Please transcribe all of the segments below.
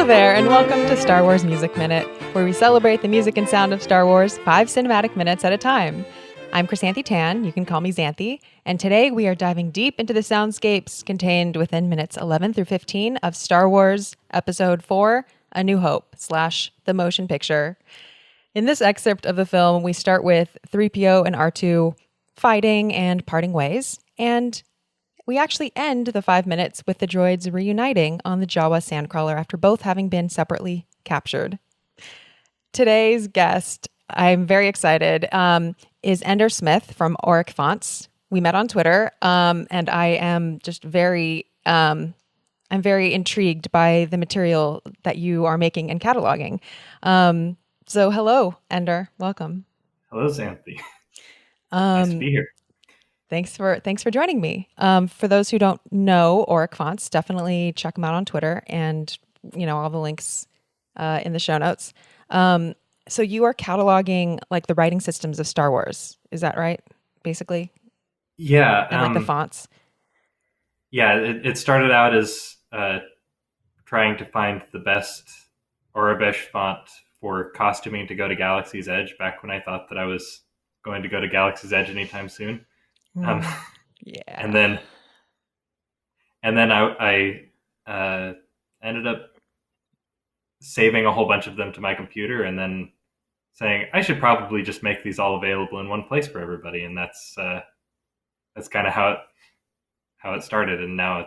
there, and welcome to Star Wars Music Minute, where we celebrate the music and sound of Star Wars 5 cinematic minutes at a time. I'm Chrysanthi Tan, you can call me Xanthi, and today we are diving deep into the soundscapes contained within minutes 11 through 15 of Star Wars Episode 4, A New Hope / The Motion Picture. In this excerpt of the film, we start with 3PO and Artoo fighting and parting ways, and we actually end the 5 minutes with the droids reuniting on the Jawas Sandcrawler after both having been separately captured. Today's guest, I'm very excited, is Ender Smith from AurekFonts. We met on Twitter, and I am just very intrigued by the material that you are making and cataloging. So hello, Ender. Welcome. Hello, Xanthi. Nice to be here. Thanks for joining me. For those who don't know AurekFonts, definitely check them out on Twitter, and all the links in the show notes. So you are cataloging like the writing systems of Star Wars, is that right? Basically, yeah, and like the fonts. Yeah, it started out as trying to find the best Aurebesh font for costuming to go to Galaxy's Edge. Back when I thought that I was going to go to Galaxy's Edge anytime soon. Yeah. And then I ended up saving a whole bunch of them to my computer and then saying I should probably just make these all available in one place for everybody. And that's kind of how it started. And now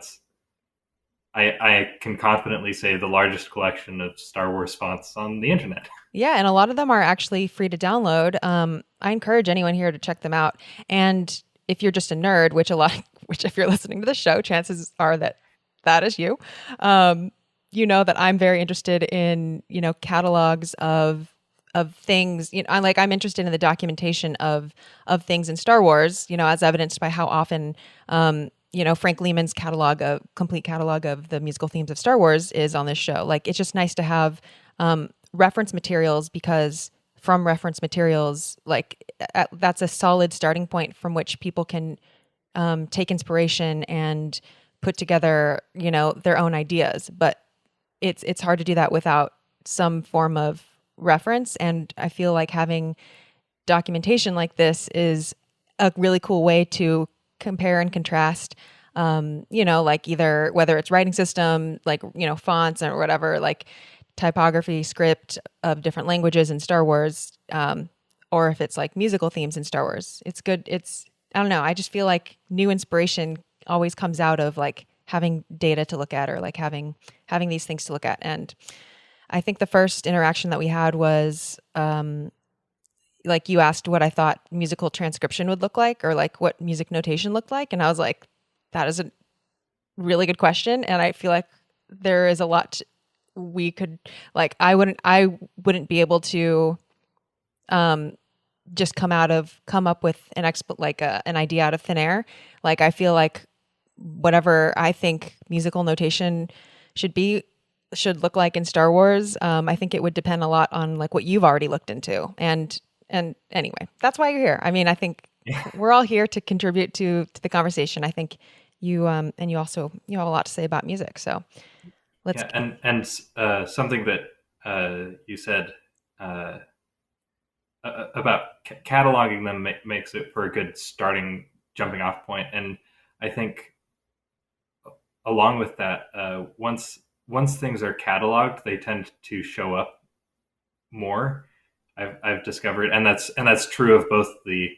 I can confidently say the largest collection of Star Wars fonts on the internet. Yeah, and a lot of them are actually free to download. I encourage anyone here to check them out. And if you're just a nerd, which if you're listening to the show, chances are that is you. You know that I'm very interested in catalogs of things. I'm interested in the documentation of things in Star Wars. As evidenced by how often Frank Lehman's complete catalog of the musical themes of Star Wars is on this show. Like, it's just nice to have reference materials, because from reference materials, that's a solid starting point from which people can take inspiration and put together, their own ideas. But it's hard to do that without some form of reference. And I feel like having documentation like this is a really cool way to compare and contrast, either whether it's writing system, fonts or whatever, typography, script of different languages in Star Wars, or if it's like musical themes in Star Wars. It's good. I don't know. I just feel like new inspiration always comes out of having data to look at, or having these things to look at. And I think the first interaction that we had was you asked what I thought musical transcription would look like, or what music notation looked like. And I was like, that is a really good question. And I feel like there is a lot we could I wouldn't be able to just come up with an idea out of thin air. I feel like whatever I think musical notation should look like in Star Wars, I think it would depend a lot on what you've already looked into. And anyway, that's why you're here. I mean, I think we're all here to contribute to the conversation. I think you have a lot to say about music. So let's. Yeah, and something that you said about cataloging them makes it for a good jumping off point. And I think along with that, once things are cataloged, they tend to show up more. I've discovered, and that's true of both the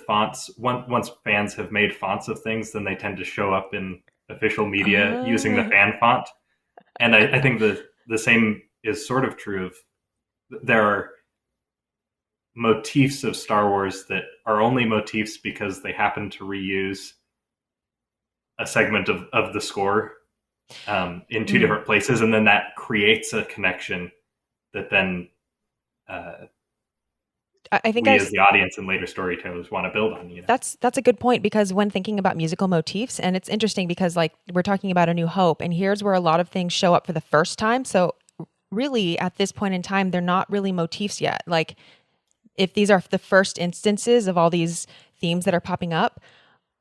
fonts. Once fans have made fonts of things, then they tend to show up in official media using the fan font. And I think the same is sort of true of, there are motifs of Star Wars that are only motifs because they happen to reuse a segment of the score in two different places, and then that creates a connection that then I think we as the audience and later storytellers want to build on. That's a good point, because when thinking about musical motifs, and it's interesting because we're talking about A New Hope, and here's where a lot of things show up for the first time. So really at this point in time, they're not really motifs yet. If these are the first instances of all these themes that are popping up,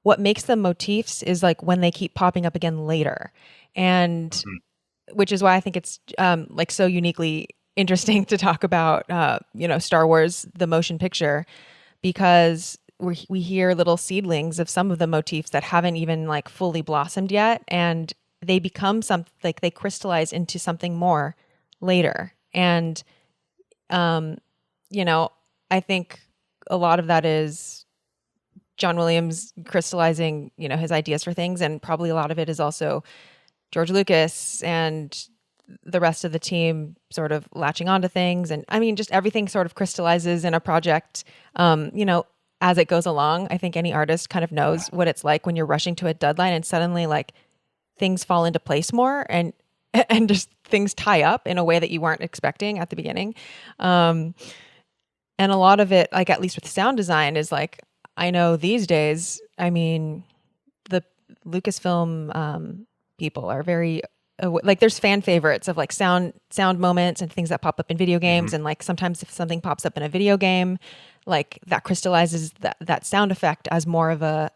what makes them motifs is when they keep popping up again later. And which is why I think it's like so uniquely interesting to talk about, Star Wars, the motion picture, because we hear little seedlings of some of the motifs that haven't even like fully blossomed yet, and they become some like they crystallize into something more later. And um, I think a lot of that is John Williams crystallizing, his ideas for things, and probably a lot of it is also George Lucas and the rest of the team sort of latching onto things. And I mean, just everything sort of crystallizes in a project, as it goes along. I think any artist kind of knows what it's like when you're rushing to a deadline and suddenly like things fall into place more, and just things tie up in a way that you weren't expecting at the beginning. And a lot of it, like at least with sound design, is like, I know these days, I mean, the Lucasfilm people are very like there's fan favorites of like sound moments and things that pop up in video games, and like sometimes if something pops up in a video game, like that crystallizes that sound effect as more of a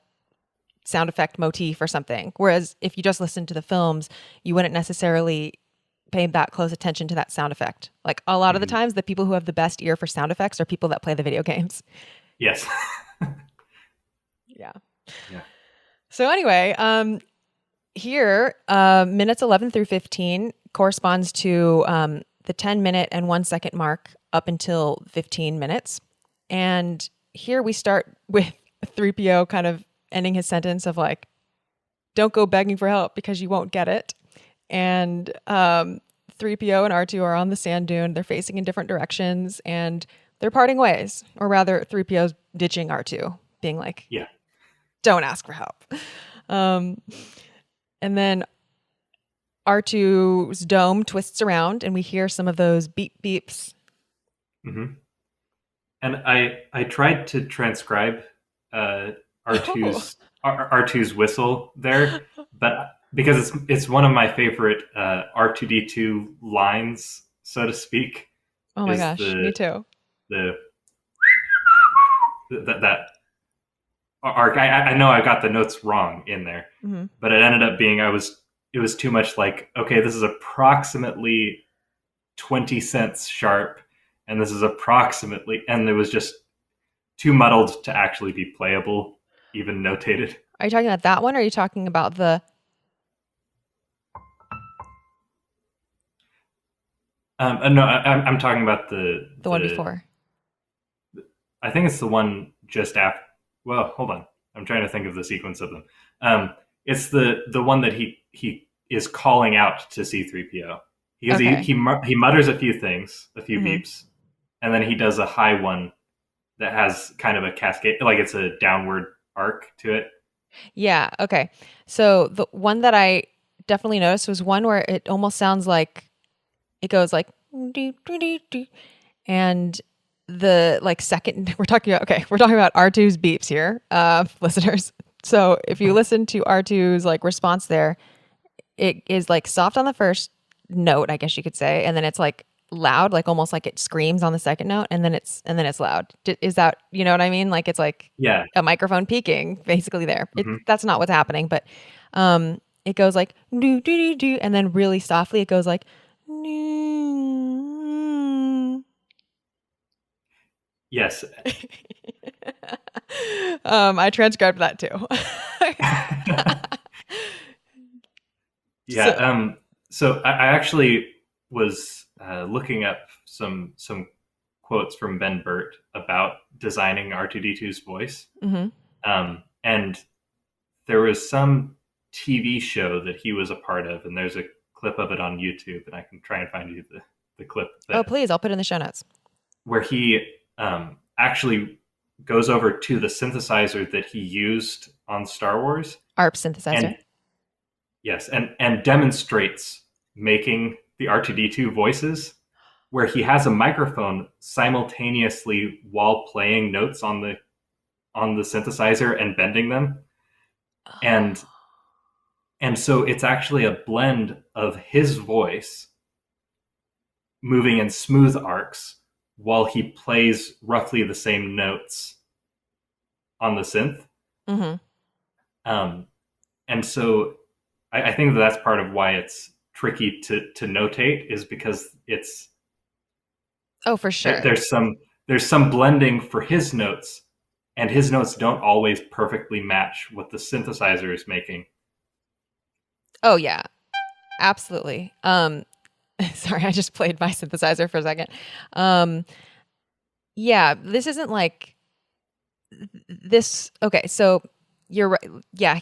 sound effect motif or something. Whereas if you just listen to the films, you wouldn't necessarily pay that close attention to that sound effect. Like a lot of the times, the people who have the best ear for sound effects are people that play the video games. Yes. Yeah. Yeah. So anyway, here, minutes 11 through 15 corresponds to the 10-minute and 1 second mark up until 15 minutes. And here we start with 3PO kind of ending his sentence of like, don't go begging for help because you won't get it. And 3PO and R2 are on the sand dune. They're facing in different directions and they're parting ways. Or rather, 3PO's ditching R2, being like, yeah, don't ask for help. And then R2's dome twists around and we hear some of those beep beeps. Mm-hmm. And I tried to transcribe R2's whistle there, but because it's one of my favorite R2D2 lines, so to speak. Oh my gosh, me too. That arc. I know I got the notes wrong in there, but it ended up being it was too much like, okay, this is approximately 20 cents sharp, and this is approximately, and it was just too muddled to actually be playable, even notated. Are you talking about that one, or are you talking about the... No, I'm talking about the one before. I think it's the one just after. Well, hold on. I'm trying to think of the sequence of them. It's the one that he is calling out to C-3PO. Because he mutters a few things, a few beeps, and then he does a high one that has kind of a cascade, like it's a downward arc to it. Yeah, okay. So the one that I definitely noticed was one where it almost sounds like it goes like, and the like second, we're talking about R2's beeps here, listeners. So if you listen to R2's like response there, it is like soft on the first note, I guess you could say, and then it's like loud, like almost like it screams on the second note, and then it's loud. Is that, you know what I mean? Like it's like a microphone peaking basically there. That's not what's happening, but it goes like do do do do, and then really softly it goes like yes. I transcribed that too. Yeah. So I actually was looking up some quotes from Ben Burtt about designing R2D2's voice. And there was some TV show that he was a part of, and there's a clip of it on YouTube, and I can try and find you the clip. Oh, please. I'll put it in the show notes. Where he actually goes over to the synthesizer that he used on Star Wars. ARP synthesizer. And demonstrates making the R2D2 voices, where he has a microphone simultaneously while playing notes on the synthesizer and bending them. And so it's actually a blend of his voice moving in smooth arcs while he plays roughly the same notes on the synth. And so I think that's part of why it's tricky to notate is because it's Oh, for sure. there's some blending for his notes, and his notes don't always perfectly match what the synthesizer is making. Oh yeah, absolutely. Sorry, I just played my synthesizer for a second. Um, yeah, this isn't like this. Okay, so you're right. Yeah.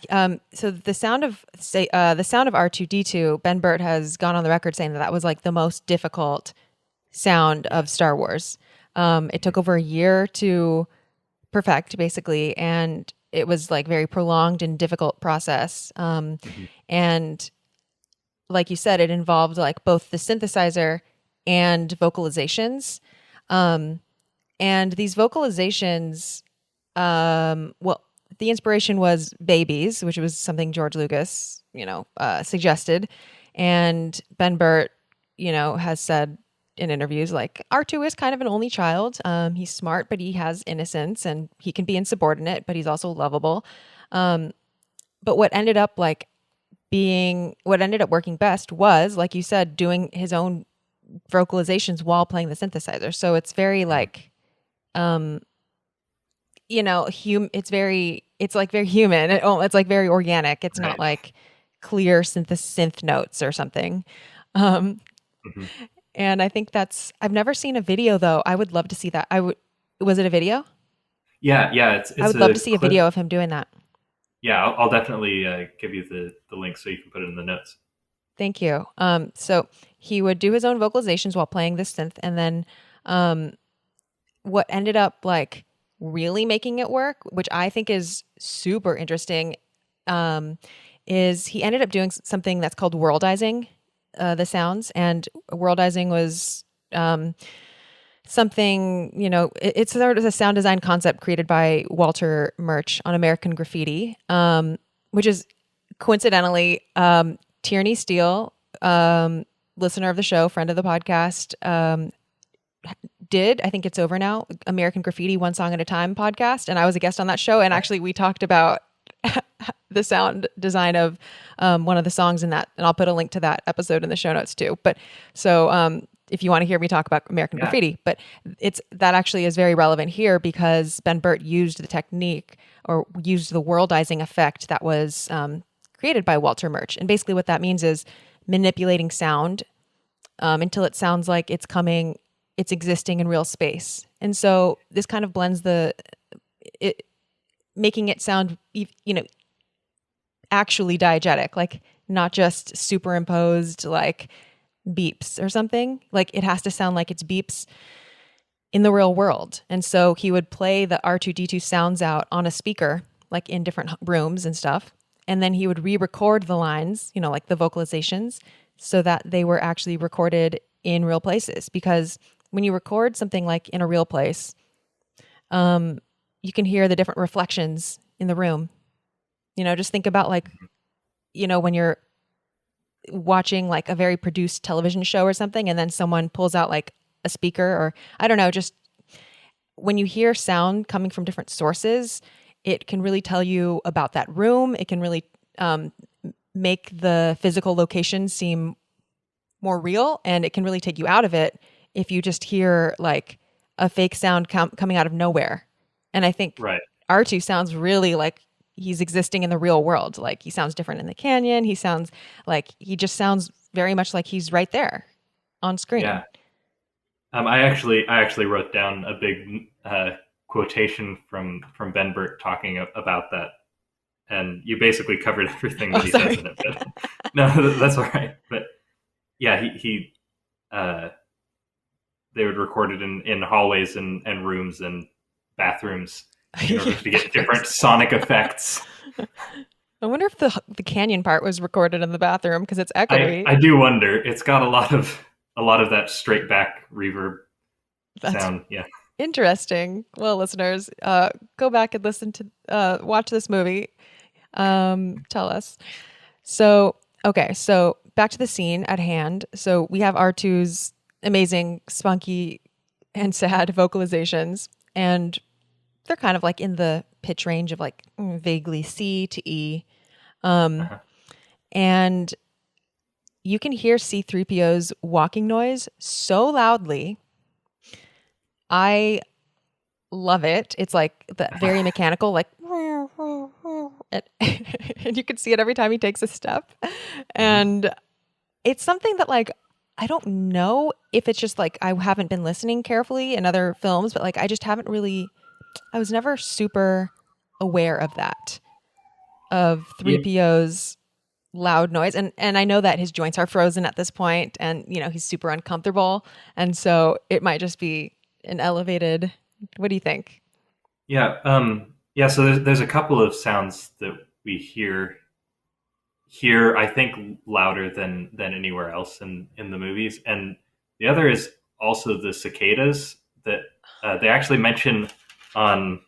So the sound of R2D2, Ben Burtt has gone on the record saying that that was like the most difficult sound of Star Wars. It took over a year to perfect, basically, and it was like very prolonged and difficult process. Mhm. And like you said, it involved like both the synthesizer and vocalizations. Um, and these vocalizations, well, the inspiration was babies, which was something George Lucas, suggested. And Ben Burtt, has said in interviews like R2 is kind of an only child. He's smart, but he has innocence, and he can be insubordinate, but he's also lovable. But what ended up working best was, like you said, doing his own vocalizations while playing the synthesizer. So it's very like, um, it's like very human. It's like very organic. It's not Right. like clear synth notes or something. Um, Mhm. and I think I've never seen a video though. I would love to see that. Was it a video? Yeah. I It's would love a to see a clip. video of him doing that. Yeah, I'll definitely give you the link so you can put it in the notes. Thank you. So he would do his own vocalizations while playing this synth, and then, um, what ended up like really making it work, which I think is super interesting, um, is he ended up doing something that's called worldizing the sounds. And worldizing was something, it's sort of a sound design concept created by Walter Murch on American Graffiti, which is coincidentally Tierney Steele, listener of the show, friend of the podcast, did. I think it's over now. American Graffiti, One Song at a Time podcast, and I was a guest on that show. And actually, we talked about the sound design of one of the songs in that, and I'll put a link to that episode in the show notes too. But so if you want to hear me talk about American Yeah. Graffiti, but that actually is very relevant here because Ben Burtt used the technique or used the worldizing effect that was created by Walter Murch, and basically what that means is manipulating sound until it sounds like it's existing in real space. And so this kind of blends making it sound, actually diegetic, like not just superimposed like beeps or something. Like it has to sound like it's beeps in the real world. And so he would play the R2D2 sounds out on a speaker, like in different rooms and stuff. And then he would re-record the lines, like the vocalizations, so that they were actually recorded in real places. Because when you record something like in a real place, you can hear the different reflections in the room. Just think about like, when you're watching like a very produced television show or something, and then someone pulls out like a speaker, or I don't know, just when you hear sound coming from different sources, it can really tell you about that room. It can really make the physical location seem more real, and it can really take you out of it if you just hear like a fake sound coming out of nowhere. And I think Right. R2 sounds really like he's existing in the real world. Like he sounds different in the canyon. He just sounds very much like he's right there on screen. Yeah. I actually wrote down a big quotation from Ben Burtt talking about that, and you basically covered everything Oh, that he says sorry. in it. But no, that's all right. But yeah, he they would record it in hallways and rooms and bathrooms in order to get different sonic effects. I wonder if the canyon part was recorded in the bathroom because it's echoey. I do wonder. It's got a lot of that straight back reverb That's sound. Yeah. interesting. Well, listeners, go back and listen to watch this movie. Tell us. So, okay, so back to the scene at hand. So we have R2's amazing, spunky, and sad vocalizations, and they're kind of like in the pitch range of like vaguely C to E. Um, Uh-huh. and you can hear C-3PO's walking noise so loudly. I love it. It's like the very mechanical, like, and you can see it every time he takes a step. And it's something that, like, I don't know if it's just like I haven't been listening carefully in other films, but like I just haven't really, I was never super aware of that, of Yeah, 3PO's loud noise. And I know that his joints are frozen at this point and, you know, he's super uncomfortable. And so it might just be an elevated, what do you think? yeah, yeah. So there's a couple of sounds that we hear here. I think louder than anywhere else in the movies, and the other is also the cicadas that they actually mention on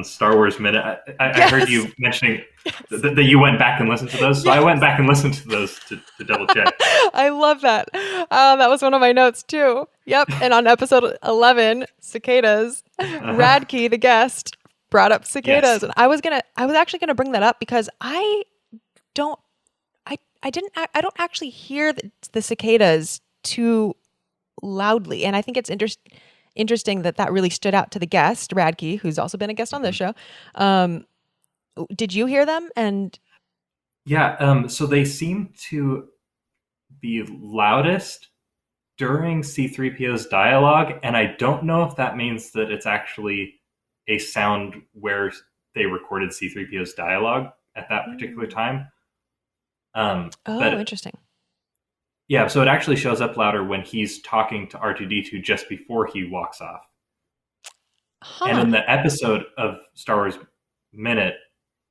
Star Wars Minute. I heard Yes. you mentioning Yes. that you went back and listened to those, so I went Yes. back and listened to those to double check. I love that. That was one of my notes too. Yep. And on episode 11, cicadas, Uh-huh. Radke, the guest, brought up Yes. cicadas. And I was actually going to bring that up because don't, I don't actually hear the cicadas too loudly. And I think it's interesting that that really stood out to the guest, Radke, who's also been a guest on this show. Um, did you hear them? And Yeah. So they seem to be loudest during C3PO's dialogue, and I don't know if that means that it's actually a sound where they recorded C3PO's dialogue at that particular time. oh, But interesting. yeah, so it actually shows up louder when he's talking to R2D2 just before he walks off. And Huh. in the episode of Star Wars Minute,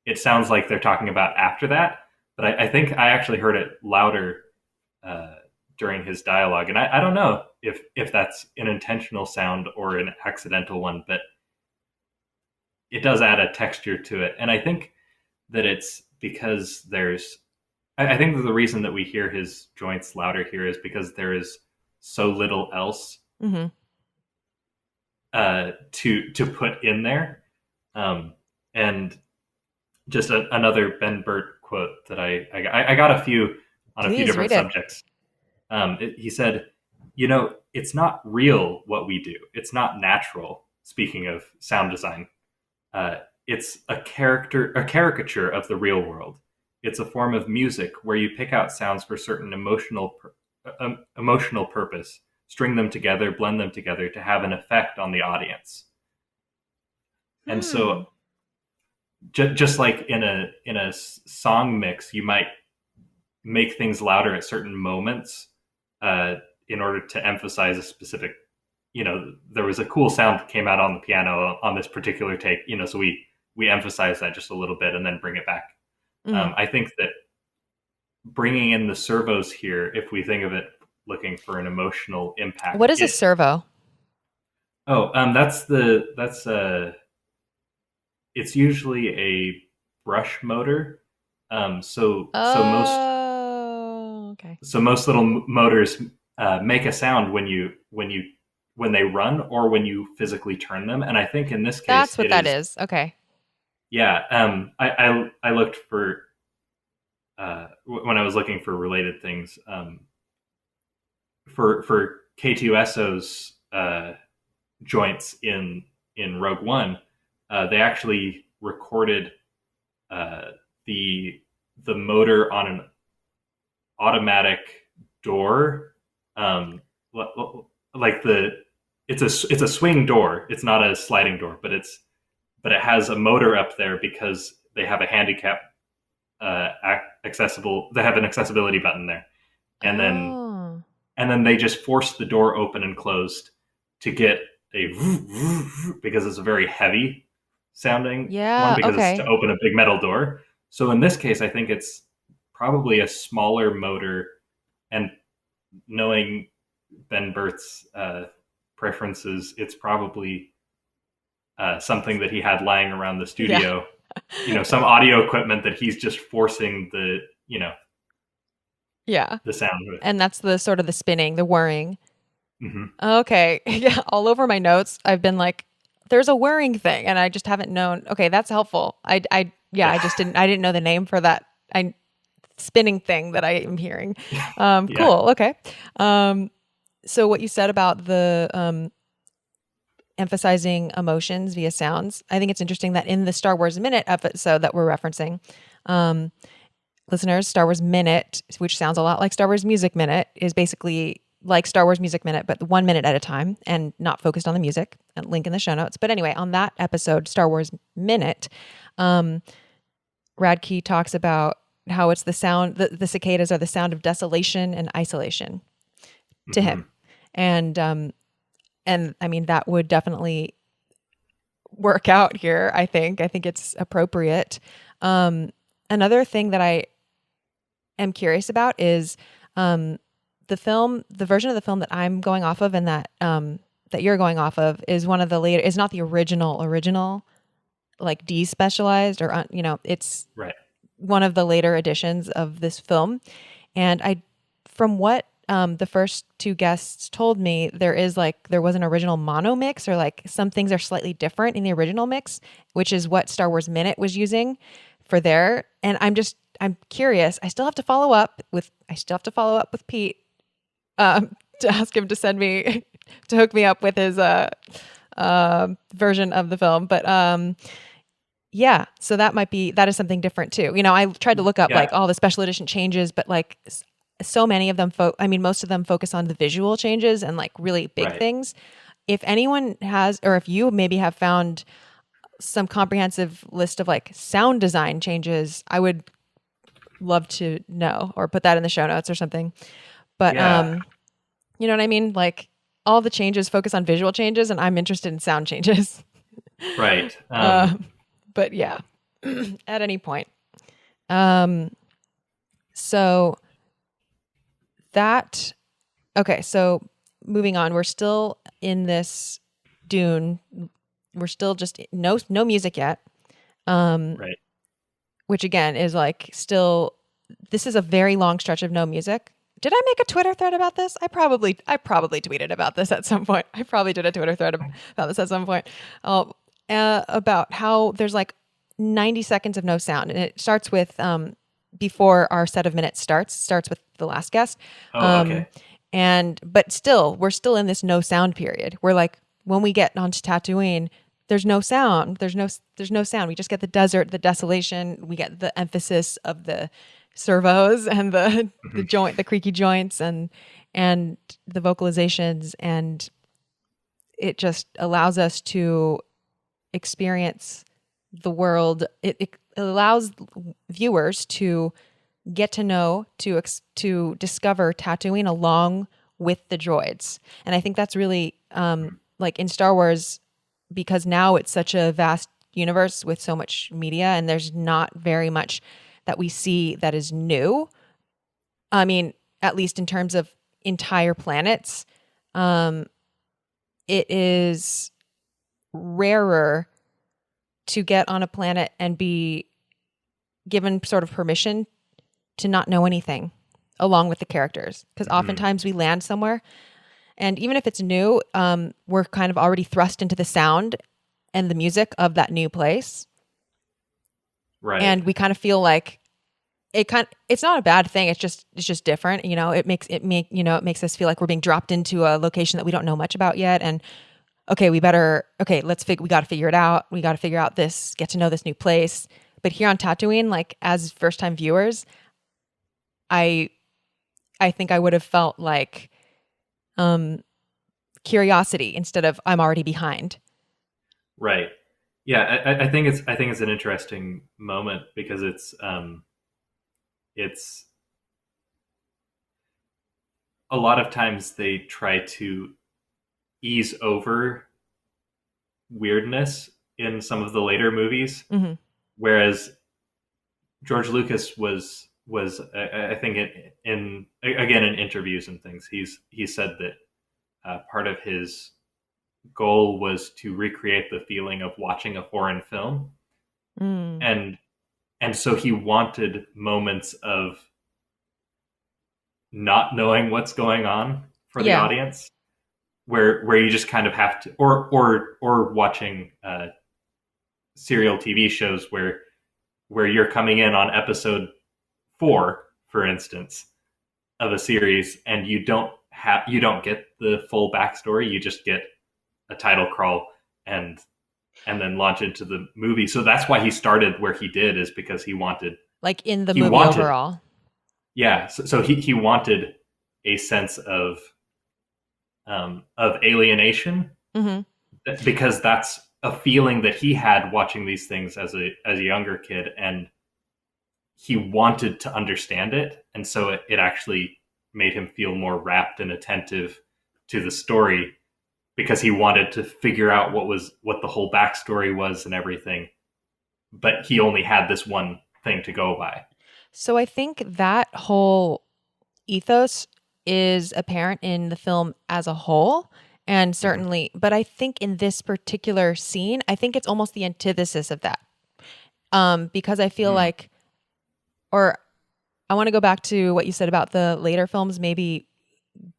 it sounds like they're talking about after that. But I think I actually heard it louder uh, during his dialogue, and I don't know if that's an intentional sound or an accidental one, but it does add a texture to it. And I think that it's because I think that the reason that we hear his joints louder here is because there is so little else Mm-hmm. to put in there. And just another Ben Burtt quote that I got a few on a few Please different read it. subjects. He said, "You know, it's not real what we do. It's not natural." Speaking of sound design, uh, it's a caricature of the real world. It's a form of music where you pick out sounds for certain emotional purpose, string them together, blend them together to have an effect on the audience. And Hmm. so, just like in a song mix, you might make things louder at certain moments uh, in order to emphasize a specific. There was a cool sound that came out on the piano on this particular take. So we emphasize that just a little bit and then bring it back. Mm-hmm. I think that bringing in the servos here, if we think of it looking for an emotional impact, What is a servo? that's it's usually a brush motor. Oh, okay. So most little motors make a sound when they run or when you physically turn them. And I think in this case That's what it that is. is. Okay. Yeah. I looked for when I was looking for related things for K2SO's joints in Rogue One. They actually recorded uh, the motor on an automatic door, like it's a swing door. It's not a sliding door, but it has a motor up there because they have a handicap accessible. They have an accessibility button there, and then Oh, they just force the door open and closed to get a because it's a very heavy sounding one yeah. because it's to Okay. open a big metal door. So in this case, I think it's probably a smaller motor, and knowing Ben Burtt's preferences, it's probably something that he had lying around the Yeah. studio. Some audio equipment that he's just forcing Yeah. the sound with. And that's the sort of the spinning, the whirring. Hmm. Okay. Yeah. All over my notes, I've been like, there's a whirring thing, and I just haven't known. Okay, that's helpful. Yeah, Yeah. I didn't know the name for that. spinning thing that I am hearing. Yeah. Cool. Okay. So what you said about the emphasizing emotions via sounds, I think it's interesting that in the Star Wars Minute episode that we're referencing, listeners, Star Wars Minute, which sounds a lot like Star Wars Music Minute, is basically like Star Wars Music Minute, but 1 minute at a time and not focused on the music. A link in the show notes. But anyway, on that episode, Star Wars Minute, Radke talks about how it's the sound, the cicadas are the sound of desolation and isolation to him. And I mean, that would definitely work out here, I think. I think it's appropriate. Another thing that I am curious about is the version of the film that I'm going off of and that that you're going off of is one of the later, is not the original, like despecialized or, it's Right. one of the later editions of this film. And from what the first two guests told me, there was an original mono mix, or like some things are slightly different in the original mix, which is what Star Wars Minute was using for their. And I'm curious. I still have to follow up with Pete to ask him to send me to hook me up with his version of the film. But yeah, so that is something different too. I tried to look up like all the special edition changes, but like so many of them, most of them focus on the visual changes and like really big things. If anyone has, or if you maybe have found some comprehensive list of like sound design changes, I would love to know, or put that in the show notes or something. But you know what I mean? Like all the changes focus on visual changes, and I'm interested in sound changes. Right. But yeah, at any point. So that, okay, so moving on, we're still in this Dune. We're still just no music yet. Right. Which again is like still, this is a very long stretch of no music. Did I make a Twitter thread about this? I probably tweeted about this at some point. I probably did a Twitter thread about this at some point. About how there's like 90 seconds of no sound, and it starts with before our set of minutes starts with the last guest. Okay. But still, we're still in this no sound period. We're like, when we get onto Tatooine, there's no sound. There's no sound. We just get the desert, the desolation. We get the emphasis of the servos and the creaky joints and the vocalizations, and it just allows us to experience the world. It allows viewers to get to know, to discover Tatooine along with the droids. And I think that's really like in Star Wars, because now it's such a vast universe with so much media, and there's not very much that we see that is new. I mean, at least in terms of entire planets, it is rarer to get on a planet and be given sort of permission to not know anything along with the characters. Because oftentimes we land somewhere, and even if it's new, we're kind of already thrust into the sound and the music of that new place. Right. And we kind of feel like it's not a bad thing. It's just different. It makes us feel like we're being dropped into a location that we don't know much about yet. And we got to figure it out. We got to figure out get to know this new place. But here on Tatooine, like as first time viewers, I think I would have felt like curiosity instead of I'm already behind. Right. Yeah, I think it's an interesting moment because it's a lot of times they try to ease over weirdness in some of the later movies, whereas George Lucas was I think in interviews and things, he said that part of his goal was to recreate the feeling of watching a foreign film, and so he wanted moments of not knowing what's going on for the audience, where you just kind of have to, or watching serial TV shows where you're coming in on episode 4 for instance, of a series, and you don't get the full backstory. You just get a title crawl and then launch into the movie. So that's why he started where he did, is because he wanted, Like in the he movie wanted, overall. yeah. So he wanted a sense of alienation, Mm-hmm. because that's a feeling that he had watching these things as a younger kid, and he wanted to understand it, and so it actually made him feel more rapt and attentive to the story, because he wanted to figure out what the whole backstory was and everything, but he only had this one thing to go by. So I think that whole ethos is apparent in the film as a whole. And certainly, but I think in this particular scene, I think it's almost the antithesis of that. Because I feel like, or I want to go back to what you said about the later films, maybe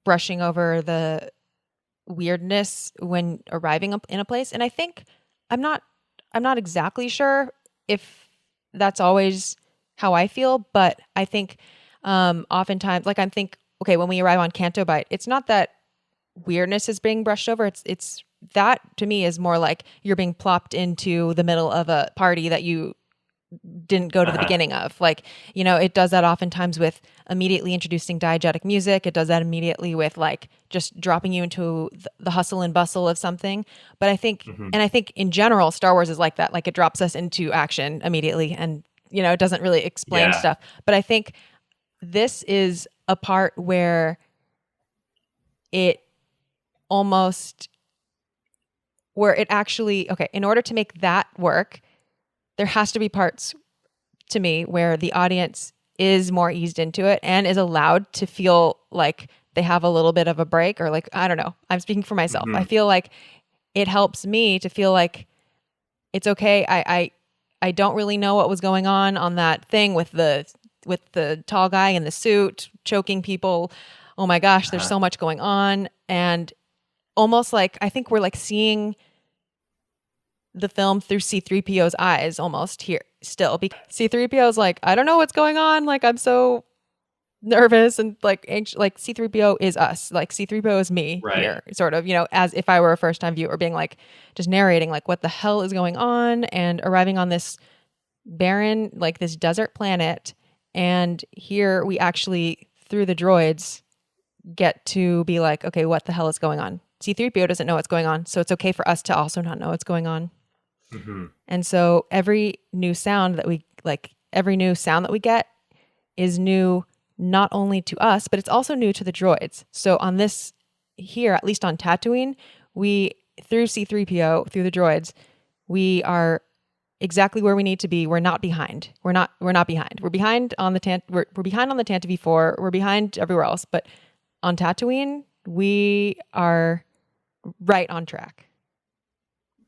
brushing over the weirdness when arriving in a place. And I think I'm not exactly sure if that's always how I feel, but I think oftentimes, like okay, when we arrive on Canto Bight, it's not that weirdness is being brushed over. It's that to me is more like you're being plopped into the middle of a party that you didn't go to the beginning of. Like, it does that oftentimes with immediately introducing diegetic music. It does that immediately with like just dropping you into the hustle and bustle of something. But I think, and I think in general, Star Wars is like that. Like it drops us into action immediately, and it doesn't really explain stuff. But I think this is a part where it actually, okay, in order to make that work, there has to be parts to me where the audience is more eased into it and is allowed to feel like they have a little bit of a break, or like, I don't know, I'm speaking for myself. I feel like it helps me to feel like it's okay. I don't really know what was going on that thing with the tall guy in the suit choking people. Oh my gosh, there's so much going on. And almost like, I think we're like seeing the film through C-3PO's eyes almost here still. C-3PO is like, I don't know what's going on. Like, I'm so nervous and like anxious. Like C-3PO is us. Like C-3PO is me here, sort of, as if I were a first time viewer being like, just narrating like what the hell is going on, and arriving on this barren, like this desert planet. And here we actually, through the droids, get to be like, okay, what the hell is going on? C-3PO doesn't know what's going on, so it's okay for us to also not know what's going on. And so every new sound that we get is new, not only to us, but it's also new to the droids. So on this here, at least on Tatooine, we, through C-3PO, through the droids, we are exactly where we need to be. We're not behind. We're not behind. We're behind on the we're behind on the Tantive 4. We're behind everywhere else, but on Tatooine, we are right on track.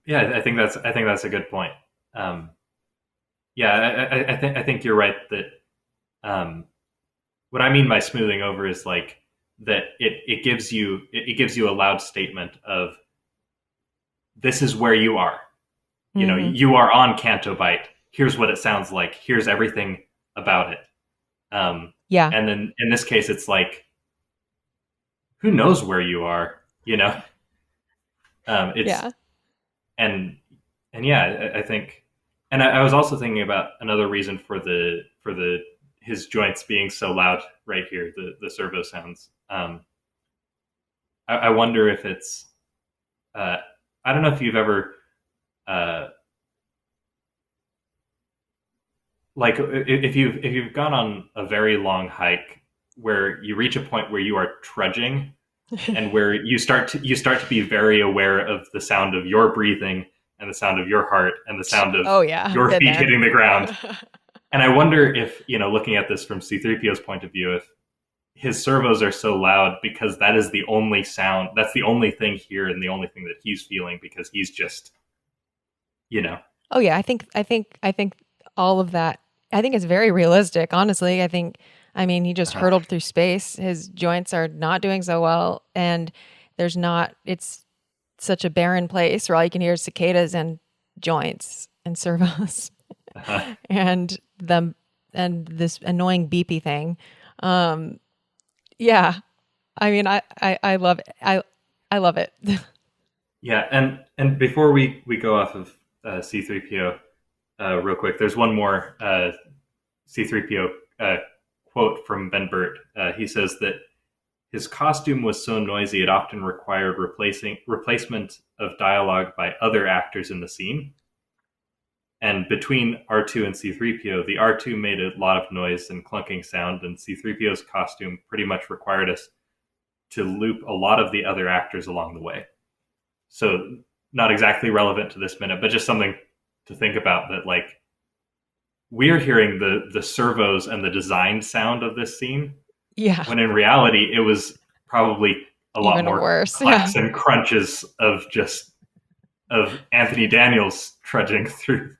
Yeah, I think that's a good point. Yeah, I think you're right that what I mean by smoothing over is like that it gives you a loud statement of, this is where you are. You are on Canto Bight. Here's what it sounds like. Here's everything about it. Yeah. And then in this case, it's like, who knows where you are? It's and yeah, I think, and I was also thinking about another reason for his joints being so loud right here, the servo sounds. I wonder if it's, I don't know if you've ever, like if you've gone on a very long hike where you reach a point where you are trudging and where you start to be very aware of the sound of your breathing and the sound of your heart and the sound of your feet hitting the ground. And I wonder if, looking at this from C-3PO's point of view, if his servos are so loud because that is the only sound, that's the only thing here and the only thing that he's feeling, because he's just, Oh yeah, I think all of that, I think it's very realistic, honestly. I mean, he just hurtled through space. His joints are not doing so well, and it's such a barren place where all you can hear is cicadas and joints and servos and them this annoying beepy thing. Yeah. I mean, I love it. I love it. Yeah, and before we go off of C3PO real quick, there's one more C3PO quote from Ben Burtt. He says that his costume was so noisy it often required replacement of dialogue by other actors in the scene. And between R2 and C3PO, the R2 made a lot of noise and clunking sound, and C3PO's costume pretty much required us to loop a lot of the other actors along the way. So not exactly relevant to this minute, but just something to think about, that like we're hearing the servos and the designed sound of this scene, Yeah. when in reality it was probably a lot Even more worse. clicks and crunches of Anthony Daniels trudging through.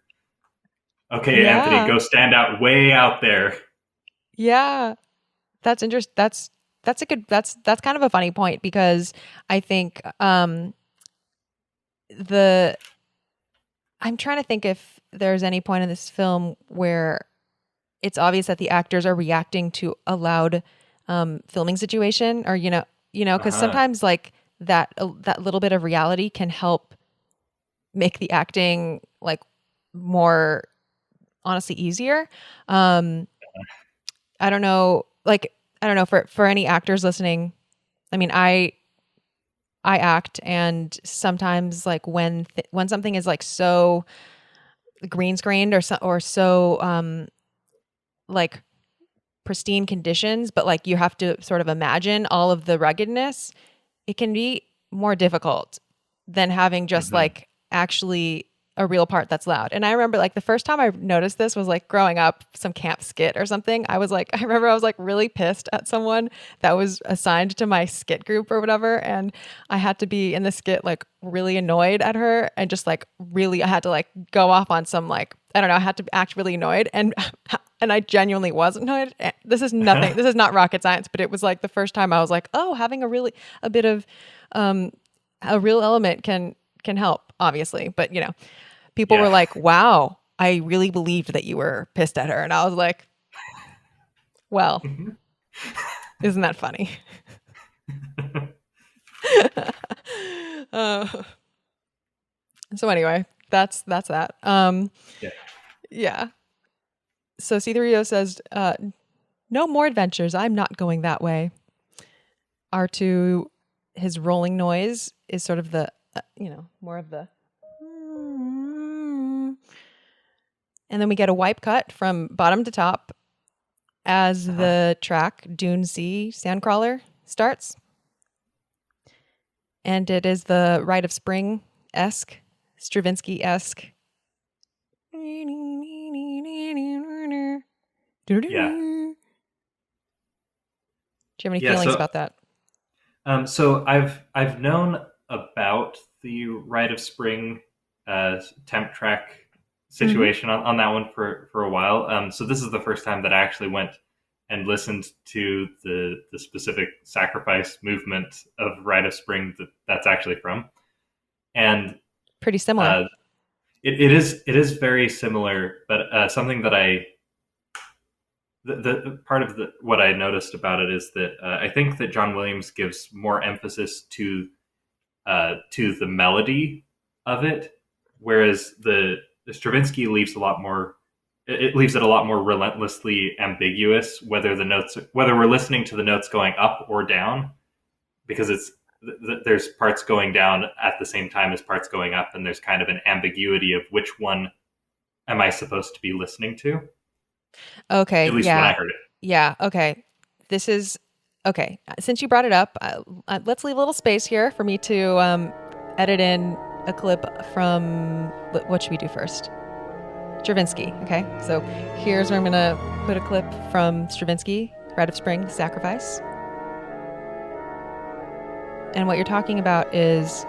Okay, Yeah. Anthony, go stand out way out there. Yeah. That's interesting. That's kind of a funny point, because I think I'm trying to think if there's any point in this film where it's obvious that the actors are reacting to a loud filming situation, or because sometimes like that little bit of reality can help make the acting like more honestly easier. I don't know, for any actors listening. I mean, I act, and sometimes like when something is like so green screened or so like pristine conditions, but like you have to sort of imagine all of the ruggedness, it can be more difficult than having just like actually a real part that's loud. And I remember like the first time I noticed this was like growing up, some camp skit or something. I remember I was like really pissed at someone that was assigned to my skit group or whatever. And I had to be in the skit like really annoyed at her, and just like really, I had to like go off on some like, I don't know, I had to act really annoyed. And I genuinely was annoyed. This is nothing. This is not rocket science, but it was like the first time I was like, oh, having a bit of a real element can help, obviously. But people were like, wow, I really believed that you were pissed at her. And I was like, well, isn't that funny? So anyway, that's that. Yeah. So C3PO says, no more adventures. I'm not going that way. R2, his rolling noise is sort of the, more of the. And then we get a wipe cut from bottom to top as the track Dune Sea Sandcrawler starts. And it is the Rite of Spring-esque, Stravinsky-esque. Yeah. Do you have any feelings about that? So I've known about the Rite of Spring temp track situation on that one for a while. So this is the first time that I actually went and listened to the specific sacrifice movement of Rite of Spring that's actually from. And pretty similar. It is very similar, but something that the part of what I noticed about it is that I think that John Williams gives more emphasis to the melody of it, whereas the Stravinsky leaves it a lot more relentlessly ambiguous whether we're listening to the notes going up or down, because there's parts going down at the same time as parts going up, and there's kind of an ambiguity of which one am I supposed to be listening to. Okay. At least when I heard it. Yeah. Okay. This is okay. Since you brought it up, let's leave a little space here for me to edit in a clip from, what should we do first? Stravinsky. Okay. So here's where I'm going to put a clip from Stravinsky, Rite of Spring, Sacrifice. And what you're talking about is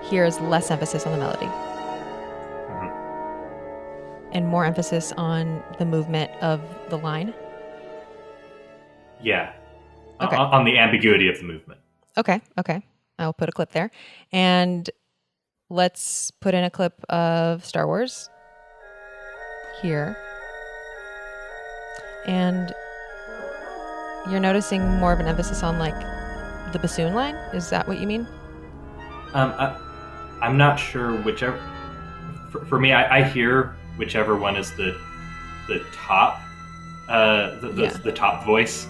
here's less emphasis on the melody. And more emphasis on the movement of the line? Yeah. Okay. On the ambiguity of the movement. Okay. I'll put a clip there. And let's put in a clip of Star Wars here. And you're noticing more of an emphasis on like the bassoon line. Is that what you mean? I'm not sure whichever. For me, I hear whichever one is the top, Yeah. the top voice.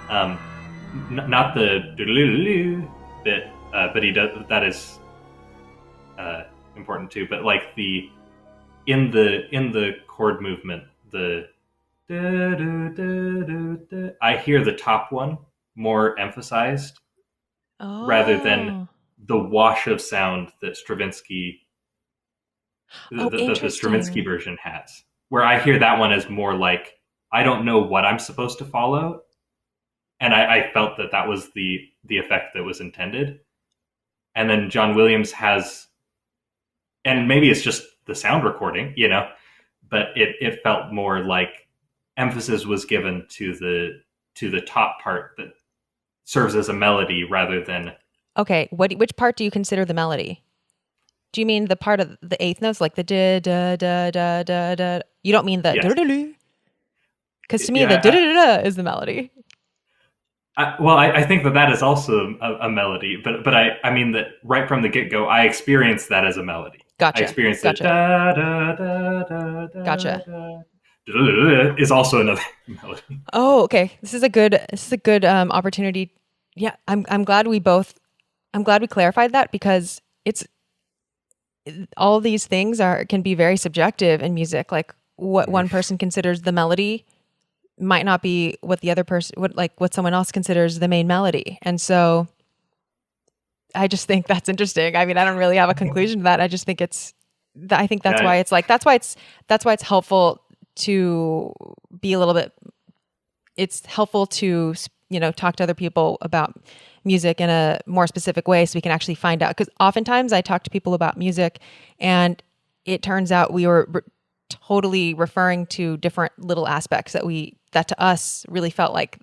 Um, not the bit, but he does. That is important too. But like in the chord movement, I hear the top one more emphasized rather than Oh. the wash of sound that Stravinsky Oh, the Stravinsky interesting. version has, where I hear that one as more like I don't know what I'm supposed to follow, and I felt that that was the effect that was intended. And then John Williams has, and maybe it's just the sound recording, but it felt more like emphasis was given to the top part that serves as a melody rather than Okay, which part do you consider the melody? Do you mean the part of the eighth notes, like the da da da da da da? You don't mean the da yes. da da? Because to me, the da Yeah, da da da is the melody. I think that is also a melody, but I mean that right from the get go, I experienced that as a melody. I Gotcha. experienced it Gotcha. da da da da da Gotcha. da da is also another melody. Oh, okay. This is a good opportunity. Yeah, I'm glad we clarified that because it's all of these things are can be very subjective in music. Like what one person considers the melody might not be what the other person what someone else considers the main melody. And so I just think that's interesting. I mean, I don't really have a conclusion to that. I just think I think that's Yeah, why that's why it's helpful to be a little bit it's helpful to talk to other people about music in a more specific way so we can actually find out, because oftentimes I talk to people about music and it turns out we were totally referring to different little aspects that to us really felt like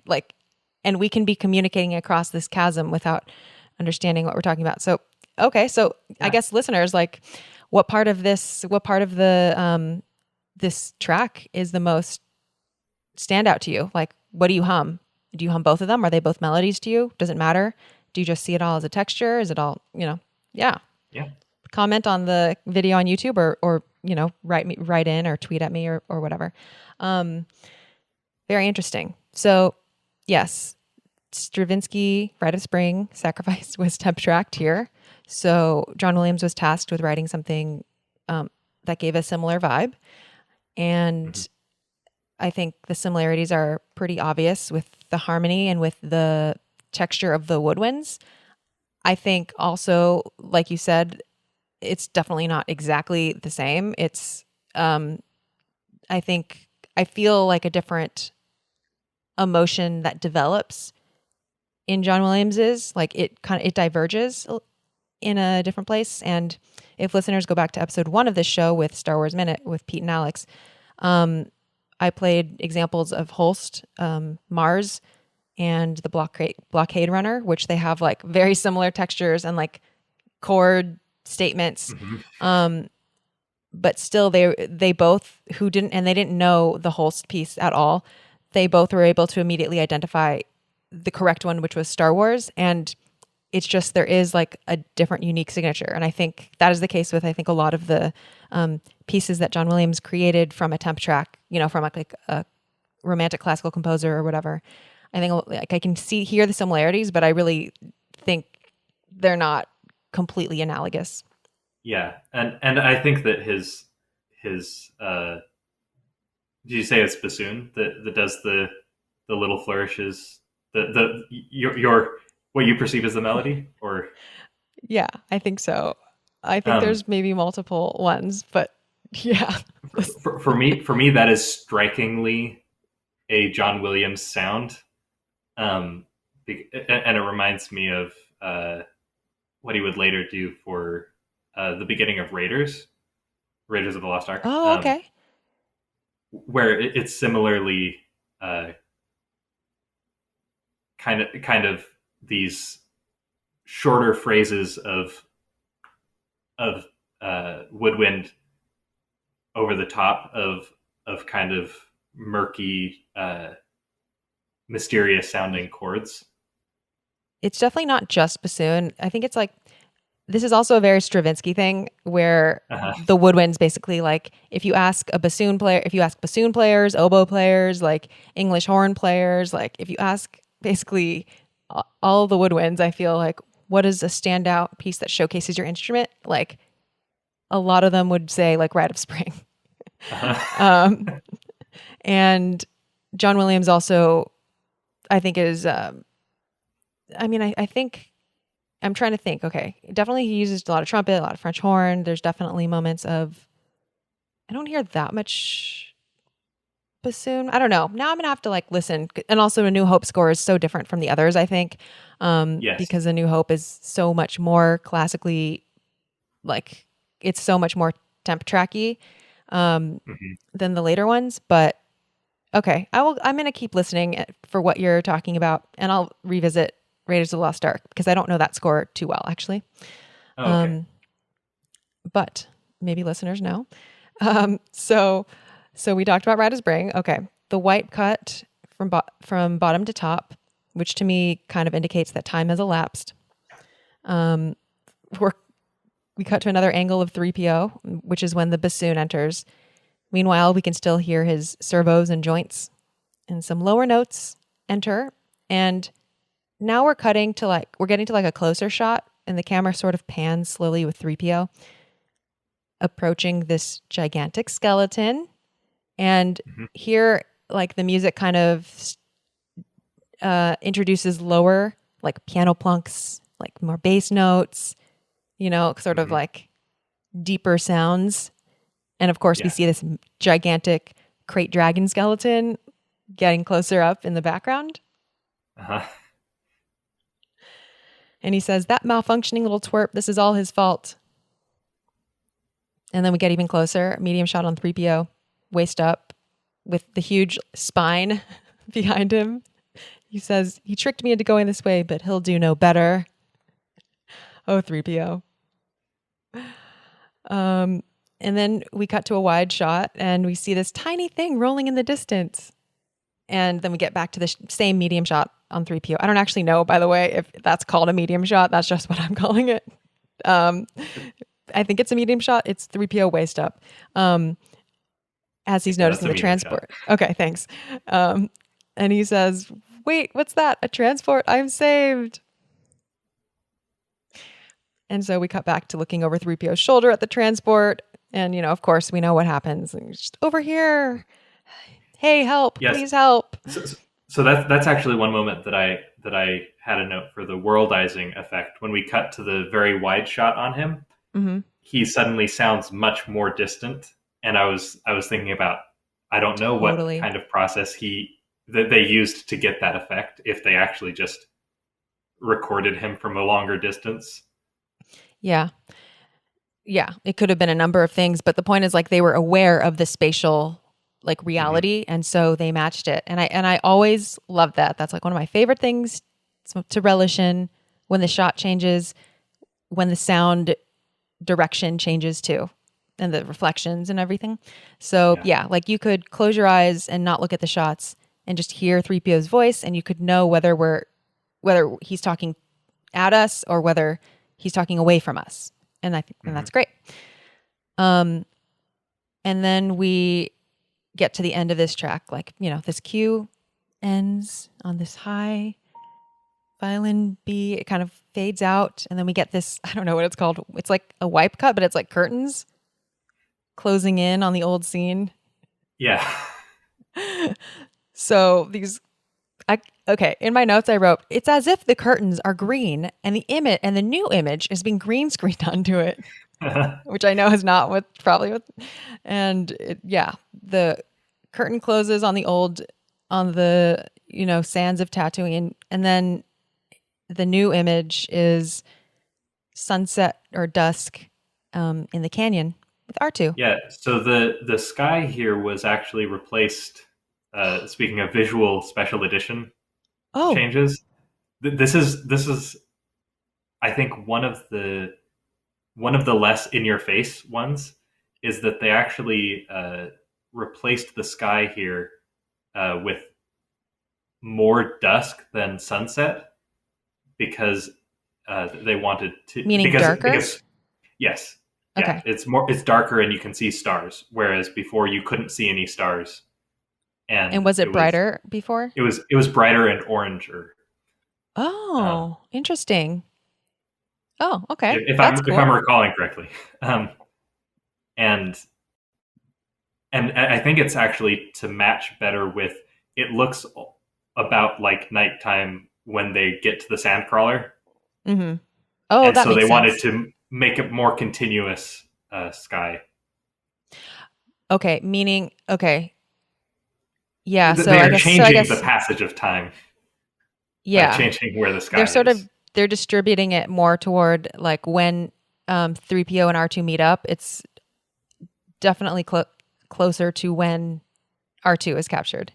and we can be communicating across this chasm without understanding what we're talking about. So okay, so I yeah. guess listeners, like what part of the this track is the most stand out to you? Like, what do you hum? Do you hum both of them? Are they both melodies to you? Does it matter? Do you just see it all as a texture? Is it all, yeah. Yeah. Comment on the video on YouTube or write in or tweet at me or whatever. Um, Very interesting. So, yes, Stravinsky Rite of Spring Sacrifice was temp tracked here. So, John Williams was tasked with writing something that gave a similar vibe. Mm-hmm. And I think the similarities are pretty obvious with the harmony and with the texture of the woodwinds. I think also, like you said, it's definitely not exactly the same. I think I feel like a different emotion that develops in John Williams's, like it diverges in a different place. And if listeners go back to episode 1 of this show with Star Wars Minute with Pete and Alex, I played examples of Holst, Mars, and the Blockade Runner, which they have like very similar textures and like chord statements. Mm-hmm. But still, they both they didn't know the Holst piece at all. They both were able to immediately identify the correct one, which was Star Wars, and it's just there is like a different unique signature. And I think that is the case with I think a lot of the pieces that John Williams created from a temp track, from like a romantic classical composer or whatever. I think like I can hear the similarities, but I really think they're not completely analogous. Yeah, and I think that his did you say it's bassoon that does the little flourishes, the your what you perceive as the melody, or Yeah, I think so. I think um there's maybe multiple ones, but yeah. for me that is strikingly a John Williams sound, um and it reminds me of what he would later do for the beginning of Raiders of the Lost Ark, Oh, okay. where it's similarly uh, kind of these shorter phrases of woodwind over the top of kind of murky, mysterious sounding chords. It's definitely not just bassoon. I think it's like this is also a very Stravinsky thing where Uh-huh. the woodwinds basically like if you ask a bassoon player, if you ask bassoon players, oboe players, like English horn players, like if you ask basically all the woodwinds, I feel like what is a standout piece that showcases your instrument? Like a lot of them would say like Rite of Spring. Uh-huh. Um, and John Williams also, I think is, I think I'm trying to think. Okay, definitely he uses a lot of trumpet, a lot of French horn. There's definitely moments of I don't hear that much bassoon. I don't know. Now I'm gonna have to like listen. And also, A New Hope score is so different from the others. I think Yes. because A New Hope is so much more classically like it's so much more temp tracky Hmm. than the later ones. But okay, I'm gonna keep listening for what you're talking about, and I'll revisit Raiders of the Lost Ark because I don't know that score too well actually. Oh, okay. Um, but maybe listeners know. Um, so so we talked about Rite of Spring. Okay, the white cut from bottom to top, which to me kind of indicates that time has elapsed. Um, we're, we cut to another angle of 3PO, which is when the bassoon enters. Meanwhile, we can still hear his servos and joints, and some lower notes enter. And now we're getting to like a closer shot, and the camera sort of pans slowly with 3PO approaching this gigantic skeleton. And Hmm. here, like the music kind of introduces lower, like piano plunks, like more bass notes, sort of Hmm. like deeper sounds. And of course, we Yeah. see this gigantic crate dragon skeleton getting closer up in the background. Uh-huh. And he says, "That malfunctioning little twerp, this is all his fault." And then we get even closer, medium shot on 3PO, waist up with the huge spine behind him. He says, "He tricked me into going this way, but he'll do no better." Oh, 3PO. Um, and then we cut to a wide shot and we see this tiny thing rolling in the distance. And then we get back to the same medium shot on 3PO. I don't actually know, by the way, if that's called a medium shot. That's just what I'm calling it. Um, I think it's a medium shot. It's 3PO waist up. As he's Yeah, that's noticing a the medium shot. transport. Okay, thanks. And he says, "Wait, what's that? A transport? I'm saved." And so we cut back to looking over 3PO's shoulder at the transport. And, of course, we know what happens. And he's just over here. Hey, help, Yes. please help. So that's actually one moment that I had a note for the worldizing effect. When we cut to the very wide shot on him, Mm-hmm. he suddenly sounds much more distant. And I was thinking about, I don't know what Totally. kind of process that they used to get that effect, if they actually just recorded him from a longer distance. Yeah. Yeah. It could have been a number of things, but the point is like they were aware of the spatial like Hmm. reality and so they matched it. And I always love that. That's like one of my favorite things to relish in when the shot changes, when the sound direction changes too and the reflections and everything. So Yeah. yeah, like you could close your eyes and not look at the shots and just hear 3PO's voice and you could know whether he's talking at us or whether he's talking away from us. And I think and Hmm. that's great. Um and then we get to the end of this track, like, this cue ends on this high violin B. It kind of fades out, and then we get this, I don't know what it's called. It's like a wipe cut, but it's like curtains closing in on the old scene. Yeah. So okay, in my notes I wrote, it's as if the curtains are green and the new image is being green screened onto it, which I know is not and yeah, the curtain closes on the, sands of Tatooine. And then the new image is sunset or dusk in the canyon with Artoo. Yeah. So the sky here was actually replaced. Speaking of visual special edition Oh, changes, this is I think one of the less in your face ones is that they actually replaced the sky here with more dusk than sunset because they wanted to Meaning darker? because yes, yeah, Okay. it's darker and you can see stars, whereas before you couldn't see any stars, And and was it brighter before? it was brighter and oranger. Um, Oh, interesting. Oh, okay. if That's I'm cool. recalling correctly, um, and I think it's actually to match better with it looks about like nighttime when they get to the Sandcrawler, Mm-hmm. Oh, and that so makes they wanted sense. to make a more continuous sky. Okay, meaning okay. Yeah, They are I changing the guess passage of time by yeah. changing where the They're sky sort of is. they're distributing it more toward like when 3PO and R2 meet up, it's definitely closer to when R2 is captured